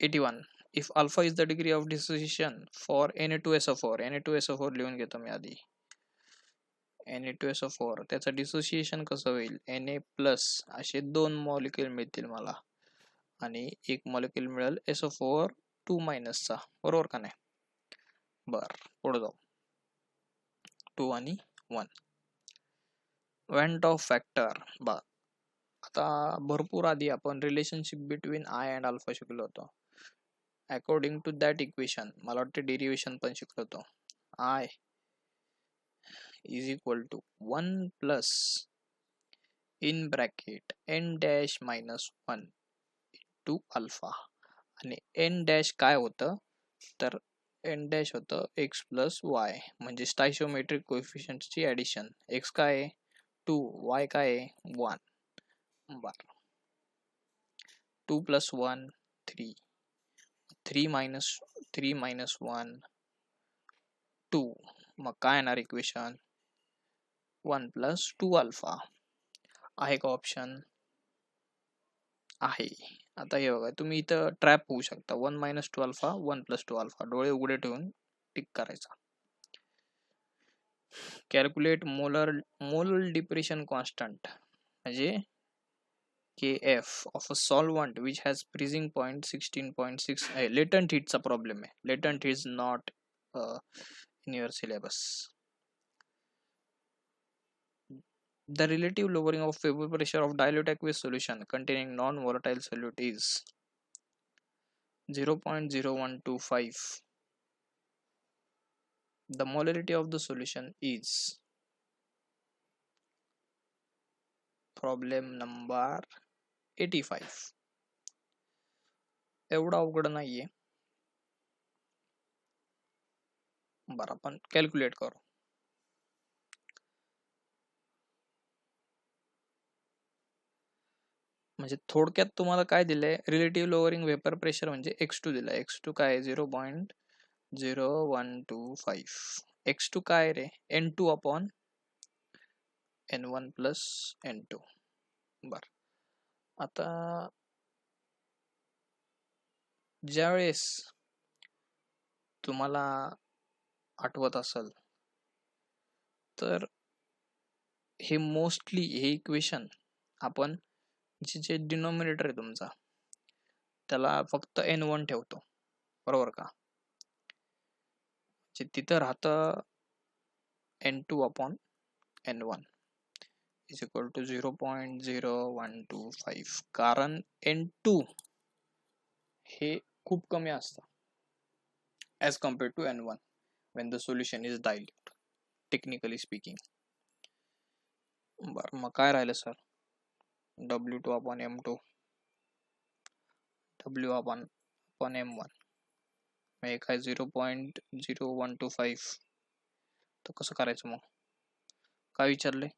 81. If alpha is the degree of dissociation for Na2SO4, Na2SO4 लिहून घेतो मी आधी. Na2SO4 त्याचं डिसोसिएशन कसं होईल? Na प्लस असे 2 मॉलिक्युल मिळतील मला, आणि एक मॉलिक्युल मिळेल SO4 2- चा, बरोबर का नाही? बर, पुढे जाऊ. 2 आणि 1. Went of factor. आता भरपूर आधी आपण relationship between I and alpha शिकलो होतो. अकॉर्डिंग टू दॅट इक्वेशन मला वाटतं डेरिव्हेशन पण शिकलो होतो. I is equal to 1 plus in bracket n dash minus 1 to alpha, आणि n डॅश काय होतं? तर n डॅश होतं x प्लस y, म्हणजे स्टायशोमेट्रिक कोएफिशियंटची ऍडिशन. x काय आहे 2, y काय आहे 1. बर, 2 प्लस 1 3, 3 मायनस 1 2. मग काय येणार इक्वेशन? 1 plus 2 alpha. आहे का ऑप्शन? आहे. आता हे बघा, तुम्ही इथं ट्रॅप होऊ शकता. 1 मायनस 2 अल्फा, 1 प्लस 2 अल्फा. डोळे उघडे ठेवून टिक करायचा. कॅल्क्युलेट मोलर डिप्रेशन कॉन्स्टंट म्हणजे KF of a solvent which has freezing point 16.6. Latent heat चा प्रॉब्लेम आहे. Latent heat is not in your syllabus. The relative lowering of vapor pressure of dilute aqueous solution containing non-volatile solute is 0.0125. The molarity of the solution is problem number 85. एवढा अवघड नाहीये. बरं, आपण calculate करू. म्हणजे थोडक्यात तुम्हाला काय दिलंय? रिलेटिव्ह लोअरिंग वेपर प्रेशर म्हणजे x2 दिलाय. x2 काय आहे? 0.0125. x2 काय रे? n2 upon n1 plus n2. बर, आता ज्यावेळेस तुम्हाला आठवत असेल तर हे मोस्टली हे इक्वेशन आपण जे डिनॉमिनेटर आहे तुमचा त्याला फक्त n1 ठेवतो, बरोबर का? जे तिथं राहतं N2 upon N1 is equal to 0.0125, कारण N2 हे खूप कमी असतं as compared to N1 when the solution is dilute, technically speaking. बरं, मग काय राहिलं sir? W2 upon M2, W upon M1, हे काय 0.0125. तर कसं करायचं मग? काय विचारले?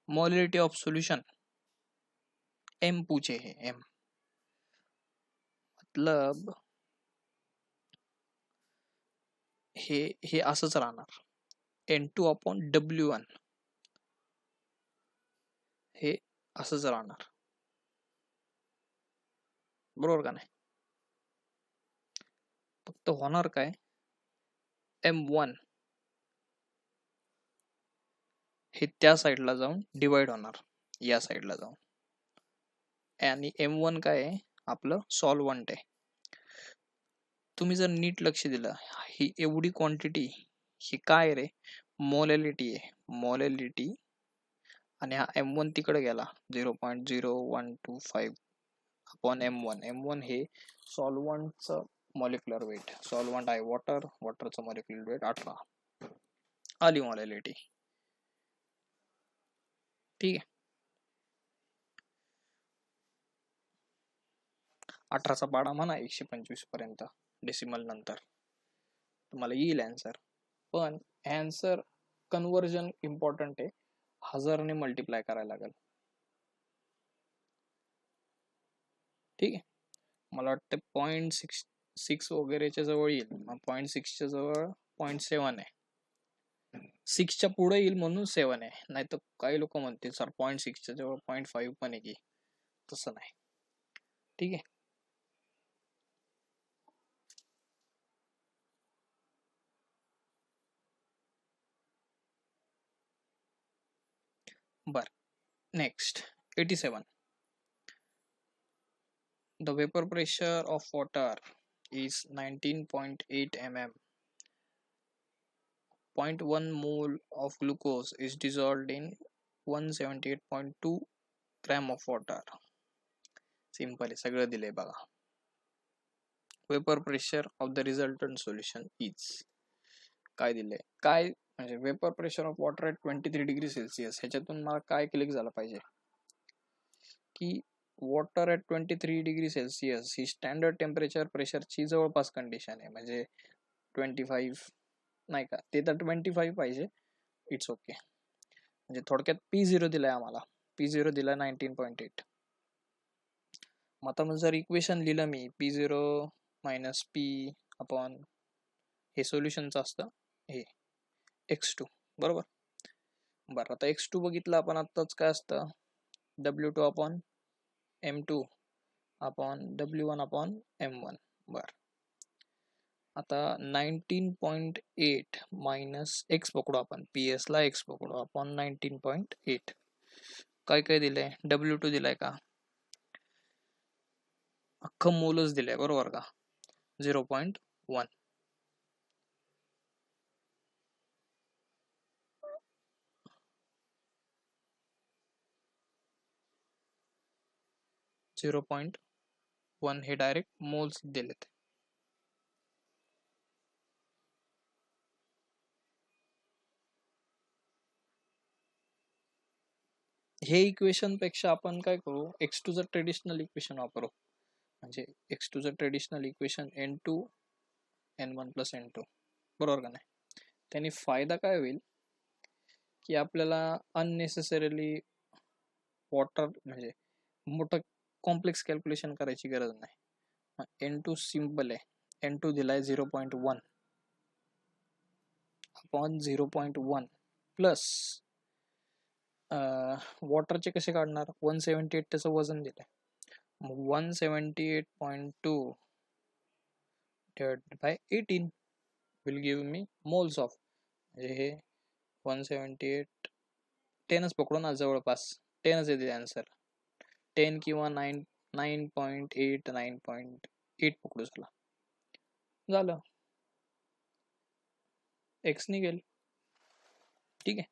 मोलॅरिटी ऑफ सोल्यूशन M पूछे है, M मतलब हे असंच राहणार, N2 upon W1 हे असंच राहणार, बरोबर का नाही? फक्त होणार काय, M1 हे त्या साईडला जाऊन डिवाइड होणार, या साईडला जाऊन, आणि M1 काय आहे, आपलं सॉल्व्हंट आहे. तुम्ही जर नीट लक्ष दिलं, ही एवढी क्वांटिटी ही काय रे, मोलॅलिटी आहे, मोलॅलिटी. आणि हा M1 तिकडे गेला 0.0125 अपॉन M1 हे सॉल्व्हंटचं मॉलिक्युलर वेट, सॉल्व्हंट आहे वॉटर, वॉटरचं मॉलिक्युलर वेट 18, आली मोलॅलिटी. ठीक आहे, 18चा पाडा म्हणा 125 पर्यंत डेसिमल नंतर तुम्हाला येईल आन्सर. पण आन्सर कन्वर्जन इम्पॉर्टंट आहे, 1000 ने मल्टिप्लाय करायला लागेल. ठीक आहे, मला वाटतं 0.6 वगैरेच्या जवळ येईल, 0.6च्या जवळ 0.7 आहे, 6च्या पुढे येईल म्हणून 7 आहे, नाही तर काही लोक म्हणतील सर 0.6च्या जवळ 0.5 पण आहे की, तसं नाही. ठीक आहे, बर. Next 87, the vapor pressure of water is 19.8 mm. 0.1 mole of glucose is dissolved in 178.2 gram of water. Simple आहे, सगळं दिलंय बघा. Vapour pressure of the resultant solution is काय दिलंय, काय म्हणजे vapour pressure of water at 23 degree Celsius. ह्याच्यातून मला काय क्लिक झालं पाहिजे की वॉटर ॲट 23 डिग्री सेल्सिअस ही स्टँडर्ड टेम्परेचर प्रेशरची जवळपास कंडिशन आहे, म्हणजे 25 नाही का, ते तर 25 पाहिजे, इट्स ओके. म्हणजे थोडक्यात P0 दिलाय आम्हाला, P0 दिला 19.8. मग आता जर इक्वेशन लिहिलं मी P0 मायनस P अपॉन हे सोल्युशनचं असतं हे x2, बरोबर. बरं, आता x2 बघितलं आपण आत्ताच, काय असतं W2 upon M2 upon W1 upon M1. बर, आता 19.8 मायनस x पकडू आपण, PS ला x पकडू आपण, 19.8 काय काय दिलंय, W2 दिलाय का, अख्खं मोलच दिलंय, बरोबर का, 0.1. 0.1 हे डायरेक्ट मोल्स दिलेत. हे इक्वेशन पेक्षा आपण काय करू, x2 चं ट्रेडिशनल इक्वेशन वापरू, म्हणजे x2 चं traditional equation N2 N1 plus N2, बरोबर का नाही. त्याने फायदा काय होईल की आपल्याला अननेसेसरीली वॉटर म्हणजे मोठं कॉम्प्लेक्स कॅल्क्युलेशन करायची गरज नाही. N2 सिम्पल आहे, N2 दिलाय 0.1 अपॉन 0.1 प्लस वॉटरचे कसे काढणार, 178 त्याचं वजन दिलंय, मग 178.2 divided by 18 will give me moles of, म्हणजे हे 178 10च पकडू ना, जवळपास 10च येते आन्सर, 10 किंवा 9 9.8 9.8 पकडू चला, झालं, एक्स निघेल. ठीक आहे,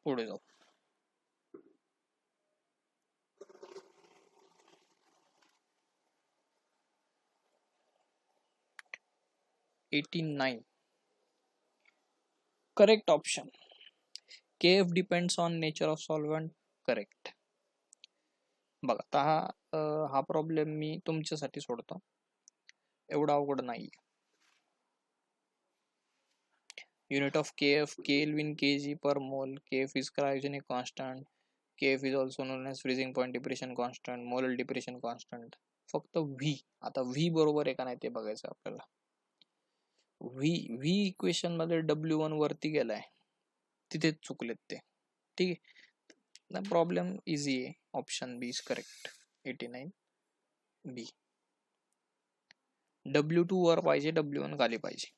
पुढे जाऊ. $89 correct option. KF depends on nature of solvent. Correct. बघा आता हा प्रॉब्लेम मी तुमच्यासाठी सोडतो, एवढा अवघड नाही. Unit of KF Kelvin kg per mole. KF is cryogenic constant. KF is also known as freezing point depression constant, molar depression constant. फक्त V. आता V बरोबर आहे का नाही ते बघायचं आपल्याला. V इक्वेशन मध्ये W1 वरती गेलाय, तिथेच चुकलेत ते. ठीक आहे, प्रॉब्लेम इझी आहे. Option B is correct. 89 B. W2 वर पाहिजे, W1 खाली पाहिजे.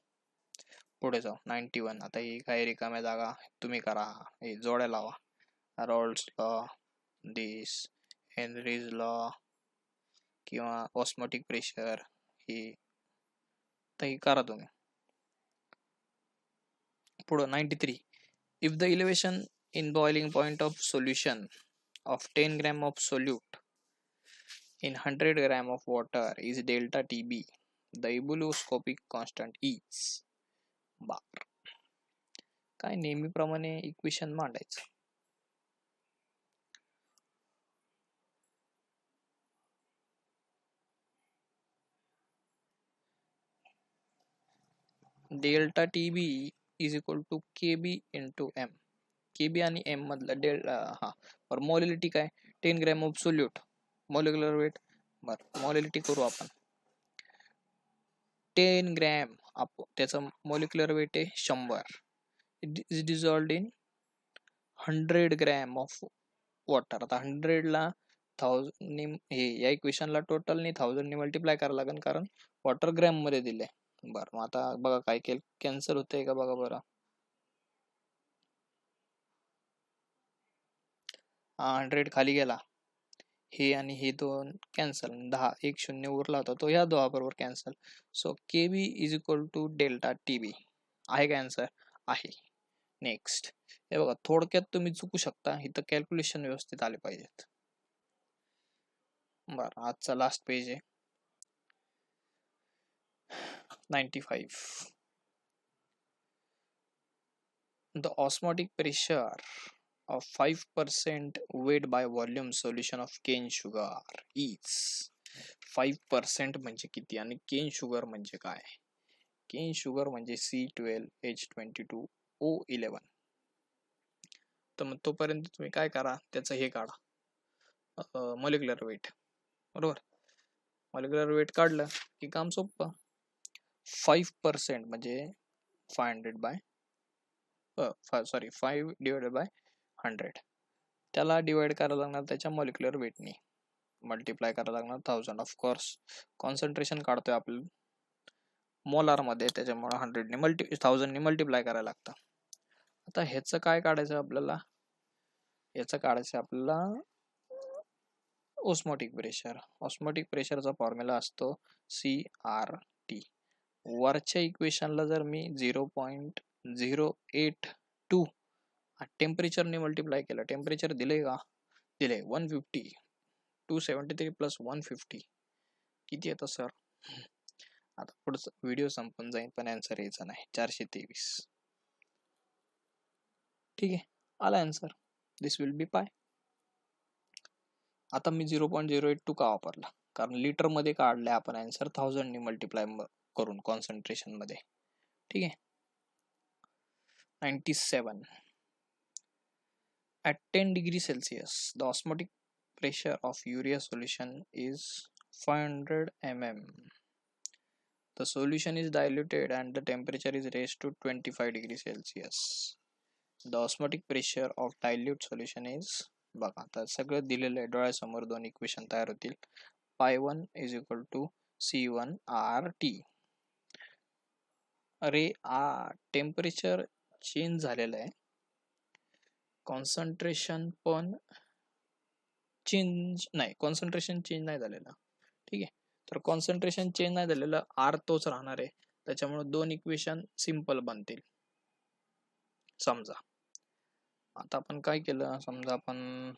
पुढे जाऊ. 91. आता ही काही रिकाम्या जागा तुम्ही करा, हे जोड्या लावा. रॉल्स लॉ, दिस हेनरीज लॉ किंवा ऑस्मोटिक प्रेशर, ही तर ही करा तुम्ही. पुढे 93. If the elevation in boiling point of solution of 10 gram of solute in 100 gram of water is delta TB, the ebullioscopic constant is bar. काय नेहमीप्रमाणे इक्वेशन मांडायचं. Delta TB is equal to KB into M. KB आणि M मधलं delta बरं molality काय 10 gram of solute, molecular weight बरं molality करू आपण. 10 ग्रॅम त्याचं मोलिक्युलर वेट आहे 100. It is dissolved in 100 gram of water. आता 100 ला 1000 हे या इक्वेशनला टोटलने 1000 ने मल्टिप्लाय करावं लागेल, कारण वॉटर ग्रॅम मध्ये दिले. बरं मग आता बघा काय केलं, कॅन्सल होतंय का बघा बरं. 100 खाली गेला, हे आणि हे दोन कॅन्सल, 10 एक शून्य उरला होता तो ह्या दोहा बरोबर cancel. So KB is equal to delta TB. आहे का आन्सर? आहे. नेक्स्ट. हे बघा थोडक्यात तुम्ही चुकू शकता, इथं कॅल्क्युलेशन व्यवस्थित आले पाहिजेत. बरं आजचा लास्ट पेज आहे 95. The osmotic pressure of 5% weight by volume solution of cane sugar is 5% म्हणजे किती आणि केन शुगर म्हणजे काय? केन शुगर म्हणजे C12H22O11. तर मग तोपर्यंत तुम्ही काय करा, त्याचं हे काढा, मॉलिक्युलर वेट. बरोबर, मॉलिक्युलर वेट काढलं की काम सोपं. 5% म्हणजे 500 बाय 5 डिवाइडेड बाय 100, त्याला डिवाइड करायला लागणार त्याच्या मॉलिक्युलर वेटनी, मल्टिप्लाय करायला लागणार 1000. ऑफकोर्स कॉन्सन्ट्रेशन काढतोय आपण मोलार मध्ये, त्याच्यामुळे 1000 ने मल्टिप्लाय करायला लागतं. आता ह्याचं काय काढायचं आपल्याला, याचं काढायचं आपल्याला ऑस्मोटिक प्रेशर. ऑस्मोटिक प्रेशरचा फॉर्म्युला असतो CRT. वरच्या इक्वेशनला जर मी 0.082 टेम्परेचरने मल्टिप्लाय केलं, टेम्परेचर दिले का, दिले 150. 273 प्लस 150 किती येतं सर? आता पुढचा व्हिडिओ संपून जाईल पण आन्सर यायचा नाही. 423. ठीक आहे, आला आन्सर. दिस विल बी पाय. आता मी 0.082 का वापरला, कारण लिटर मध्ये काढले आपण आन्सर 1000 ने मल्टिप्लाय करून कॉन्सन्ट्रेशन मध्ये. ठीक आहे. 97. At 10 degrees Celsius, the osmotic pressure of urea solution is 500 mm. The solution is diluted and the temperature is raised to 25 degrees Celsius. The osmotic pressure of dilute solution is, बघा आता सगळं दिलेलं आहे डोळ्यासमोर, दोन इक्वेशन तयार होतील. Pi1 is equal to C1RT. अरे टेम्परेचर चेंज झालेलं आहे, कॉन्सन्ट्रेशन पण चेंज नाही, कॉन्सन्ट्रेशन चेंज नाही झालेलं. ठीक आहे, तर कॉन्सन्ट्रेशन चेंज नाही झालेलं, आर तोच राहणार आहे. त्याच्यामुळे दोन इक्वेशन सिंपल बनतील. समजा आता आपण काय केलं, समजा आपण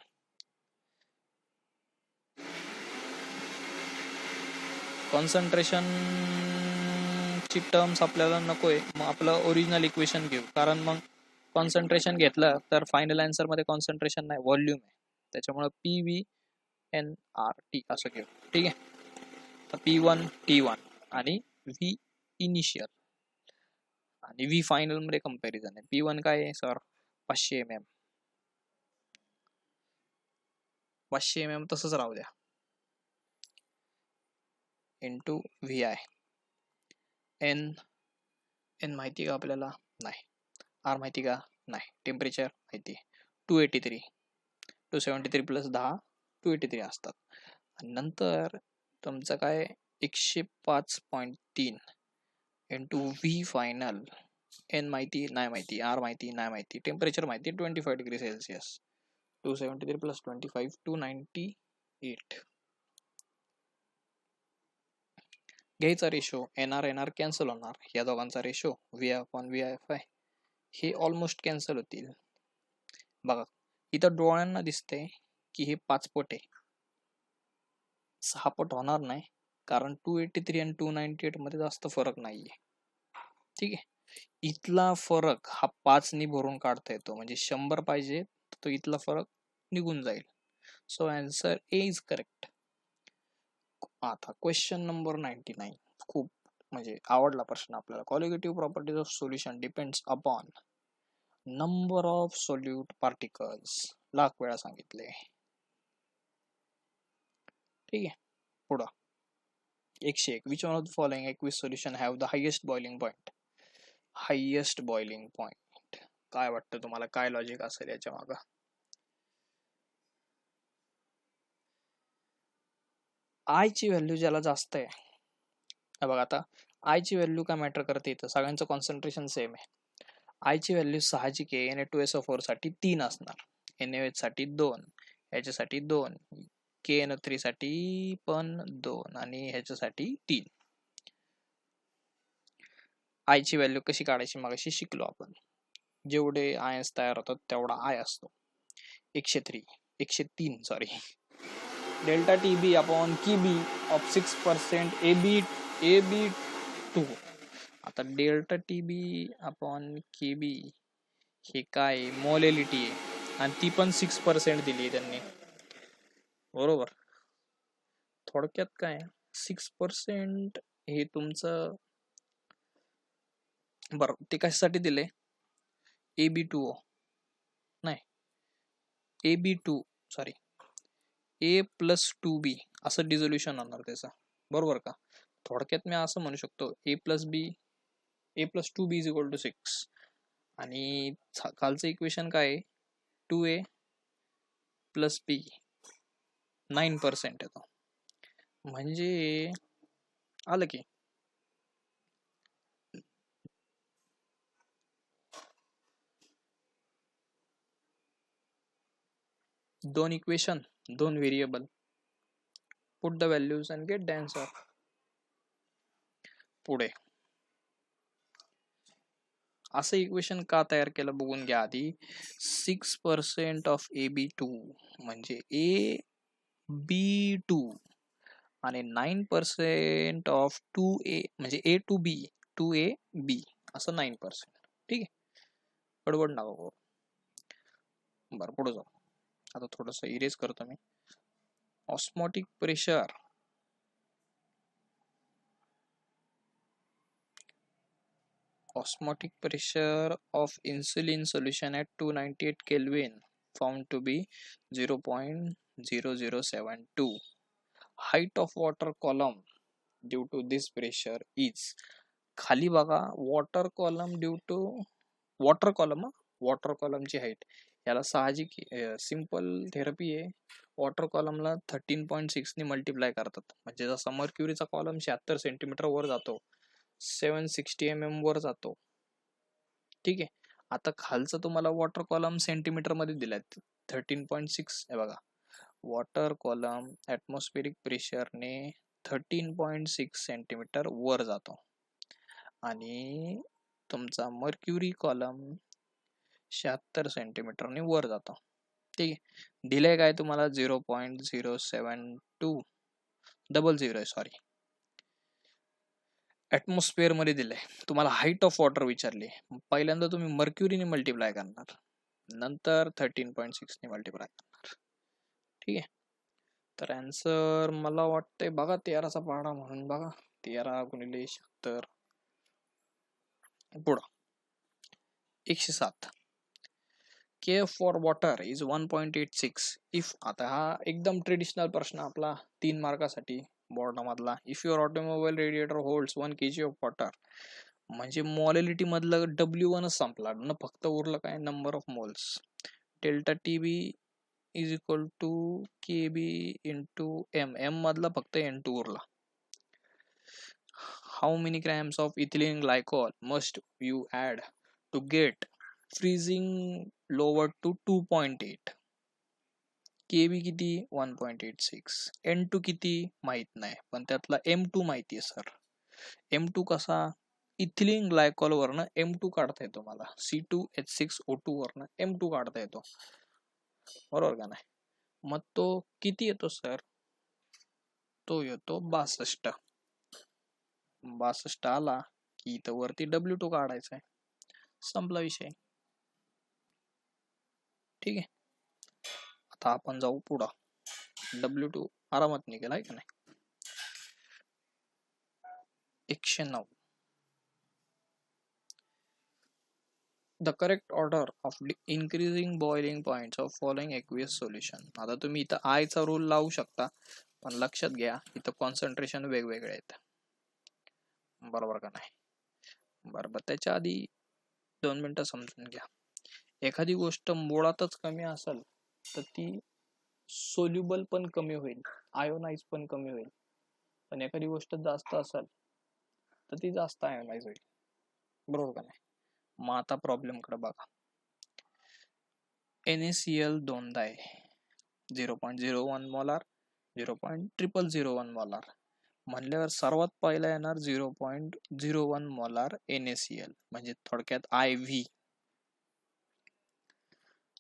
कॉन्सन्ट्रेशन ची टर्म्स आपल्याला नकोय, मग आपलं ओरिजिनल इक्वेशन घेऊ. कारण मग कॉन्सन्ट्रेशन घेतलं तर फायनल आन्सर मध्ये कॉन्सन्ट्रेशन नाही, व्हॉल्यूम आहे. त्याच्यामुळे PV/NRT असं घेऊ. ठीक आहे, P1 T1 आणि V इनिशियल आणि V फायनल मध्ये कंपॅरिझन आहे. P1 काय आहे सर, 500 mm. 500 mm तसंच राहू द्या, इंटू VI. N माहिती का आपल्याला, नाही. R माहिती का, नाही. टेम्परेचर माहिती, 283, 273 प्लस 10 283 असतात. आणि नंतर तुमचं काय 105.3 इंटू V फायनल. N माहिती नाही, माहिती. R माहिती नाही, माहिती. टेम्परेचर माहिती 25 डिग्री सेल्सिअस. 273 प्लस 25 298. घ्यायचा रेशो, NR कॅन्सल होणार, या दोघांचा रेशो VI/VFI हे ऑलमोस्ट कॅन्सल होतील. बघा इथं डोळ्यांना दिसतंय की हे 5 पट आहे, 6 पट होणार नाही, कारण 283 आणि 298 मध्ये जास्त फरक नाहीये. ठीक आहे, इथला फरक हा 5 नी भरून काढता येतो, म्हणजे 100 पाहिजे तर तो इथला फरक निघून जाईल. So answer A is correct. आता क्वेश्चन नंबर 99 खूप म्हणजे आवडला प्रश्न आपल्याला. Colligative properties of solution depends upon number of solute particles. Lakh वेळा सांगितले. ठीक आहे, पुढं 101. Which one of the following aqueous solution have the highest boiling point. Highest boiling point काय वाटतं तुम्हाला, काय लॉजिक असेल याच्या मागं? आय ची व्हॅल्यू ज्याला जास्त आहे, बघा आता आय ची व्हॅल्यू काय मॅटर करते, इथं सगळ्यांचं कॉन्सन्ट्रेशन सेम आहे. आय ची व्हॅल्यू साहजिक आहे, Na2SO4 साठी 3 असणार, NaOH साठी 2, ह्याच्यासाठी 2, KNO3 साठी पण 2 आणि ह्याच्यासाठी 3. आय ची व्हॅल्यू कशी काढायची मगाशी शिकलो आपण. जेवढे आयन्स तयार होतात तेवढा आय असतो, 103 sorry. Delta TB upon KB of 6% AB2. आता डेल्टा TB अपॉन KB हे काय मोलॅलिटी आहे, आणि ती पण 6% दिली आहे त्यांनी, बरोबर. थोडक्यात काय 6% हे तुमचं, बरं ते कशासाठी दिले, AB2O नाही, AB2 सॉरी A+2B असं डिझोल्युशन होणार त्याचं, बरोबर का. थोडक्यात मी असं म्हणू शकतो A+2B इज इक्वल टू 6. आणि खालचं इक्वेशन काय आहे, 2A + B 9% येतो, म्हणजे आलं की दोन इक्वेशन, दोन variable, put the values and get the answer. पुढे असं इक्वेशन का तयार केलं बघून घ्या आधी. 6% ऑफ AB2 म्हणजे AB2 आणि 9% ऑफ 2A म्हणजे A to B 2AB असं 9%. ठीक आहे, गडबड नका करू. बरं पुढे जाऊ. आता थोडस इरेज करतो मी. Osmotic pressure of insulin solution at 298 Kelvin found to be 0.0072. Height of water column due to this pressure is, खाली बघा water column due to water column ची हाईट, याला साहजिक सिंपल थेरपी आहे. वॉटर कॉलमला 13.6 ने मल्टिप्लाय करतात, म्हणजे जसा मर्क्युरीचा कॉलम 76 सेंटीमीटर वर जातो, 760 mm वर जातो. ठीक आहे, आता खालचं तुम्हाला वॉटर कॉलम सेंटीमीटर मध्ये दिलाय 13.6 आहे बघा, वॉटर कॉलम ॲटमॉस्फेरिक प्रेशरने 13.6 सेंटीमीटर वर जातो आणि तुमचा मर्क्युरी कॉलम 76 सेंटीमीटरने वर जातो. ठीक आहे. दिले काय तुम्हाला 0.07200 सॉरी ॲटमॉस्फिअर मध्ये दिलंय. तुम्हाला हाईट ऑफ वॉटर विचारली. पहिल्यांदा तुम्ही मर्क्युरीने मल्टिप्लाय करणार, नंतर 13.6 ने मल्टिप्लाय करणार. ठीक आहे. तर आन्सर मला वाटतंय बघा 13चा पाढा म्हणून बघा 13 गुणिले 76 पुढं 107. K for water is 1.86 if. आता हा एकदम ट्रेडिशनल प्रश्न आपला 3 मार्कासाठी बोर्डामधला. If your automobile radiator holds 1 kg of water, म्हणजे मोलॅलिटी मधलं W1 संपला न, फक्त उरलं काय number of moles. Delta TB is equal to KB into M मधला फक्त N2 उरला. How many grams of ethylene glycol must you add to get freezing lower to 2.8. KB किती 1.86. N2 किती माहित नाही, पण त्यातला M2 माहिती आहे सर. M2 कसा, इथिलीन ग्लायकॉल वरनं M2 काढता येतो मला, C2H6O2 वरनं M2 काढता येतो, बरोबर का नाही. मग तो किती येतो सर, तो येतो 62. 62 आला की इथं वरती W2 काढायचा आहे, संपला विषय. ठीक आहे. आता आपण जाऊ पुढं. W2 आरामात निघेल आहे का नाही. 109. The correct order of increasing boiling points of following aqueous solution. आता तुम्ही इथं आयचा रूल लावू शकता, पण लक्षात घ्या इथं कॉन्सन्ट्रेशन वेगवेगळे आहेत, बरोबर का नाही. बरोबर. त्याच्या आधी 2 मिनिटं समजून घ्या. एखादी गोष्ट मुळातच कमी असेल तर ती सोल्युबल पण कमी होईल, आयोनाइज पण कमी होईल. पण एखादी गोष्ट जास्त असेल तर ती जास्त आयोनाइज होईल, बरोबर का नाही. मग आता प्रॉब्लेम कडे बघा. NaCl दोनदा आहे, 0.01 मोलार, 0.0001 मोलार. म्हणल्यावर सर्वात पहिला येणार 0.01 मोलार NaCl, म्हणजे थोडक्यात IV.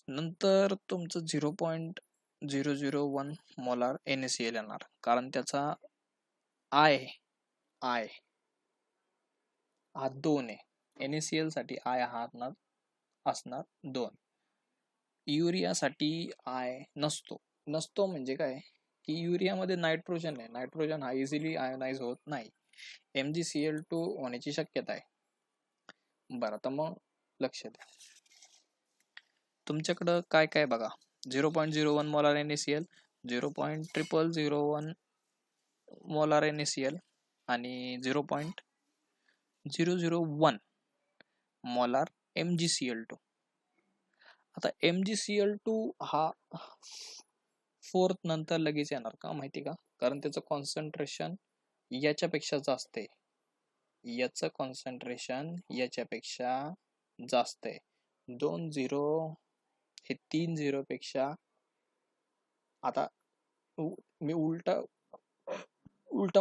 नंतर तुमचं 0.001 मोलार NaCl येणार, कारण त्याचा I हा 2 आहे. NaCl साठी I हा असणार 2. युरियासाठी I नसतो म्हणजे काय की युरियामध्ये नायट्रोजन आहे, नायट्रोजन हा इझिली आयोनाइज होत नाही. MgCl2 होण्याची शक्यता आहे. बरं, तर मग लक्ष द्या तुमच्याकडं काय काय बघा. 0.01 मोलार NaCl, 0.0001 मोलार NaCl आणि 0.001 मोलार MgCl2. आता MgCl2 हा 4th नंतर लगेच येणार का माहिती का, कारण त्याचं कॉन्सन्ट्रेशन याच्यापेक्षा जास्त आहे, याचं कॉन्सन्ट्रेशन याच्यापेक्षा जास्त आहे. 2 0 हे 3 0 पेक्षा, आता मी उलटा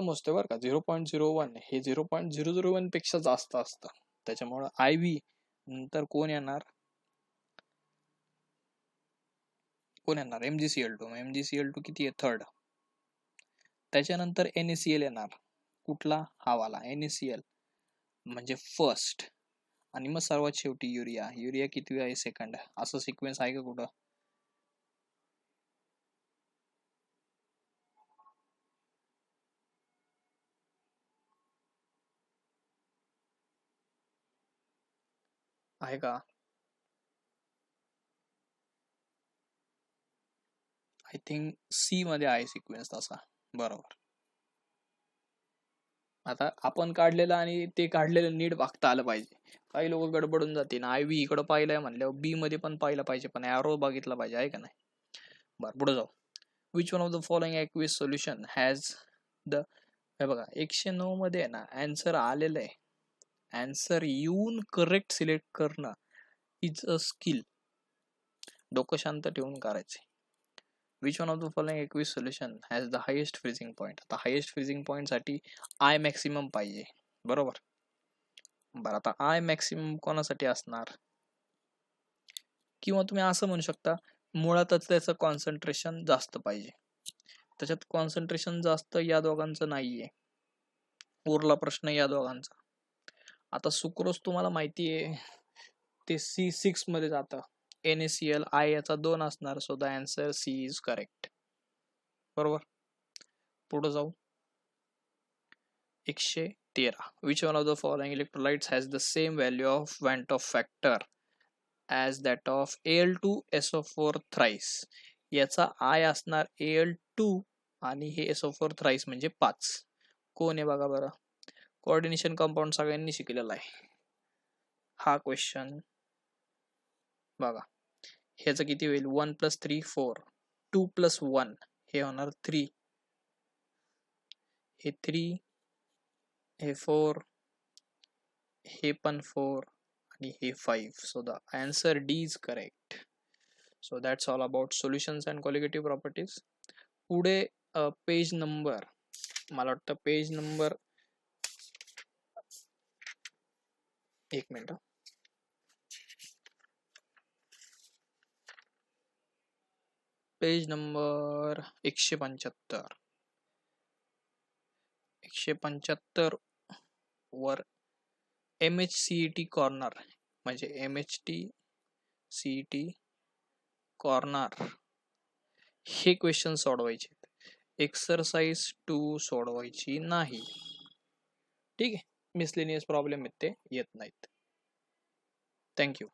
मोजतोय बरं का. 0.01 हे 0.001 पेक्षा जास्त असतं, त्याच्यामुळे IV नंतर कोण येणार MgCl2. MgCl2 किती आहे 3rd. त्याच्यानंतर NaCl येणार, कुठला, हा वाला NaCl म्हणजे 1st. आणि मग सर्वात शेवटी युरिया किती आहे 2nd. असं सिक्वेन्स आहे का कुठं, आहे का. आय थिंक C मध्ये आहे सिक्वेन्स तसा, बरोबर. आता आपण काढलेलं आणि ते काढलेलं नीट बघता आलं पाहिजे. काही लोक गडबडून जातील, IV इकडं पाहिलंय म्हणल्यावर B मध्ये पण पाहिलं पाहिजे, पण ॲरो बघितला पाहिजे, आहे का नाही. बरं, पुढे जाऊ. Which one of the following aqueous solution has the, हे बघा 109 मध्ये आहे ना आन्सर आलेलं आहे. आन्सर येऊन करेक्ट सिलेक्ट करणं इज अ स्किल. डोकं शांत ठेवून करायचे. Which one of the following aqueous solution has the highest freezing point. आता हायेस्ट फ्रीजिंग पॉईंट साठी आय मॅक्सिमम पाहिजे, बरोबर. बरं, आता आय मॅक्सिमम कोणासाठी असणार, किंवा तुम्ही असं म्हणू शकता मुळातच त्याचं कॉन्सन्ट्रेशन जास्त पाहिजे. त्याच्यात कॉन्सन्ट्रेशन जास्त या दोघांचं नाहीये, उरला प्रश्न या दोघांचा. आता सुक्रोज तुम्हाला माहिती आहे ते C6 मध्ये जातं, NaCl आय याचा 2 असणार. So the answer C is correct, बरोबर. पुढे जाऊ. 113. Which one of the following electrolytes has the same value of van't of factor as that of Al2SO4 thrice. याचा आय असणार Al2 आणि हे SO4 थ्राईस म्हणजे 5. कोण आहे बघा बरं. कोऑर्डिनेशन कंपाऊंड सगळ्यांनी शिकलेला आहे. हा क्वेश्चन बघा, ह्याचं किती होईल, 1 + 3 4, 2 + 1 हे होणार 3, हे 3, हे 4, हे पण 4 आणि हे 5. So the answer D is correct. So that's all about solutions and qualitative properties. पुढे पेज नंबर, मला वाटतं पेज नंबर, एक मिनिट, पेज नंबर 175 वर MHCET कॉर्नर म्हणजे MHCET कॉर्नर हे क्वेश्चन सोडवायचे, एक्सरसाइज 2 सोडवायची नाही. ठीक आहे, मिसलेनियस प्रॉब्लेम येत नाहीत. थँक्यू.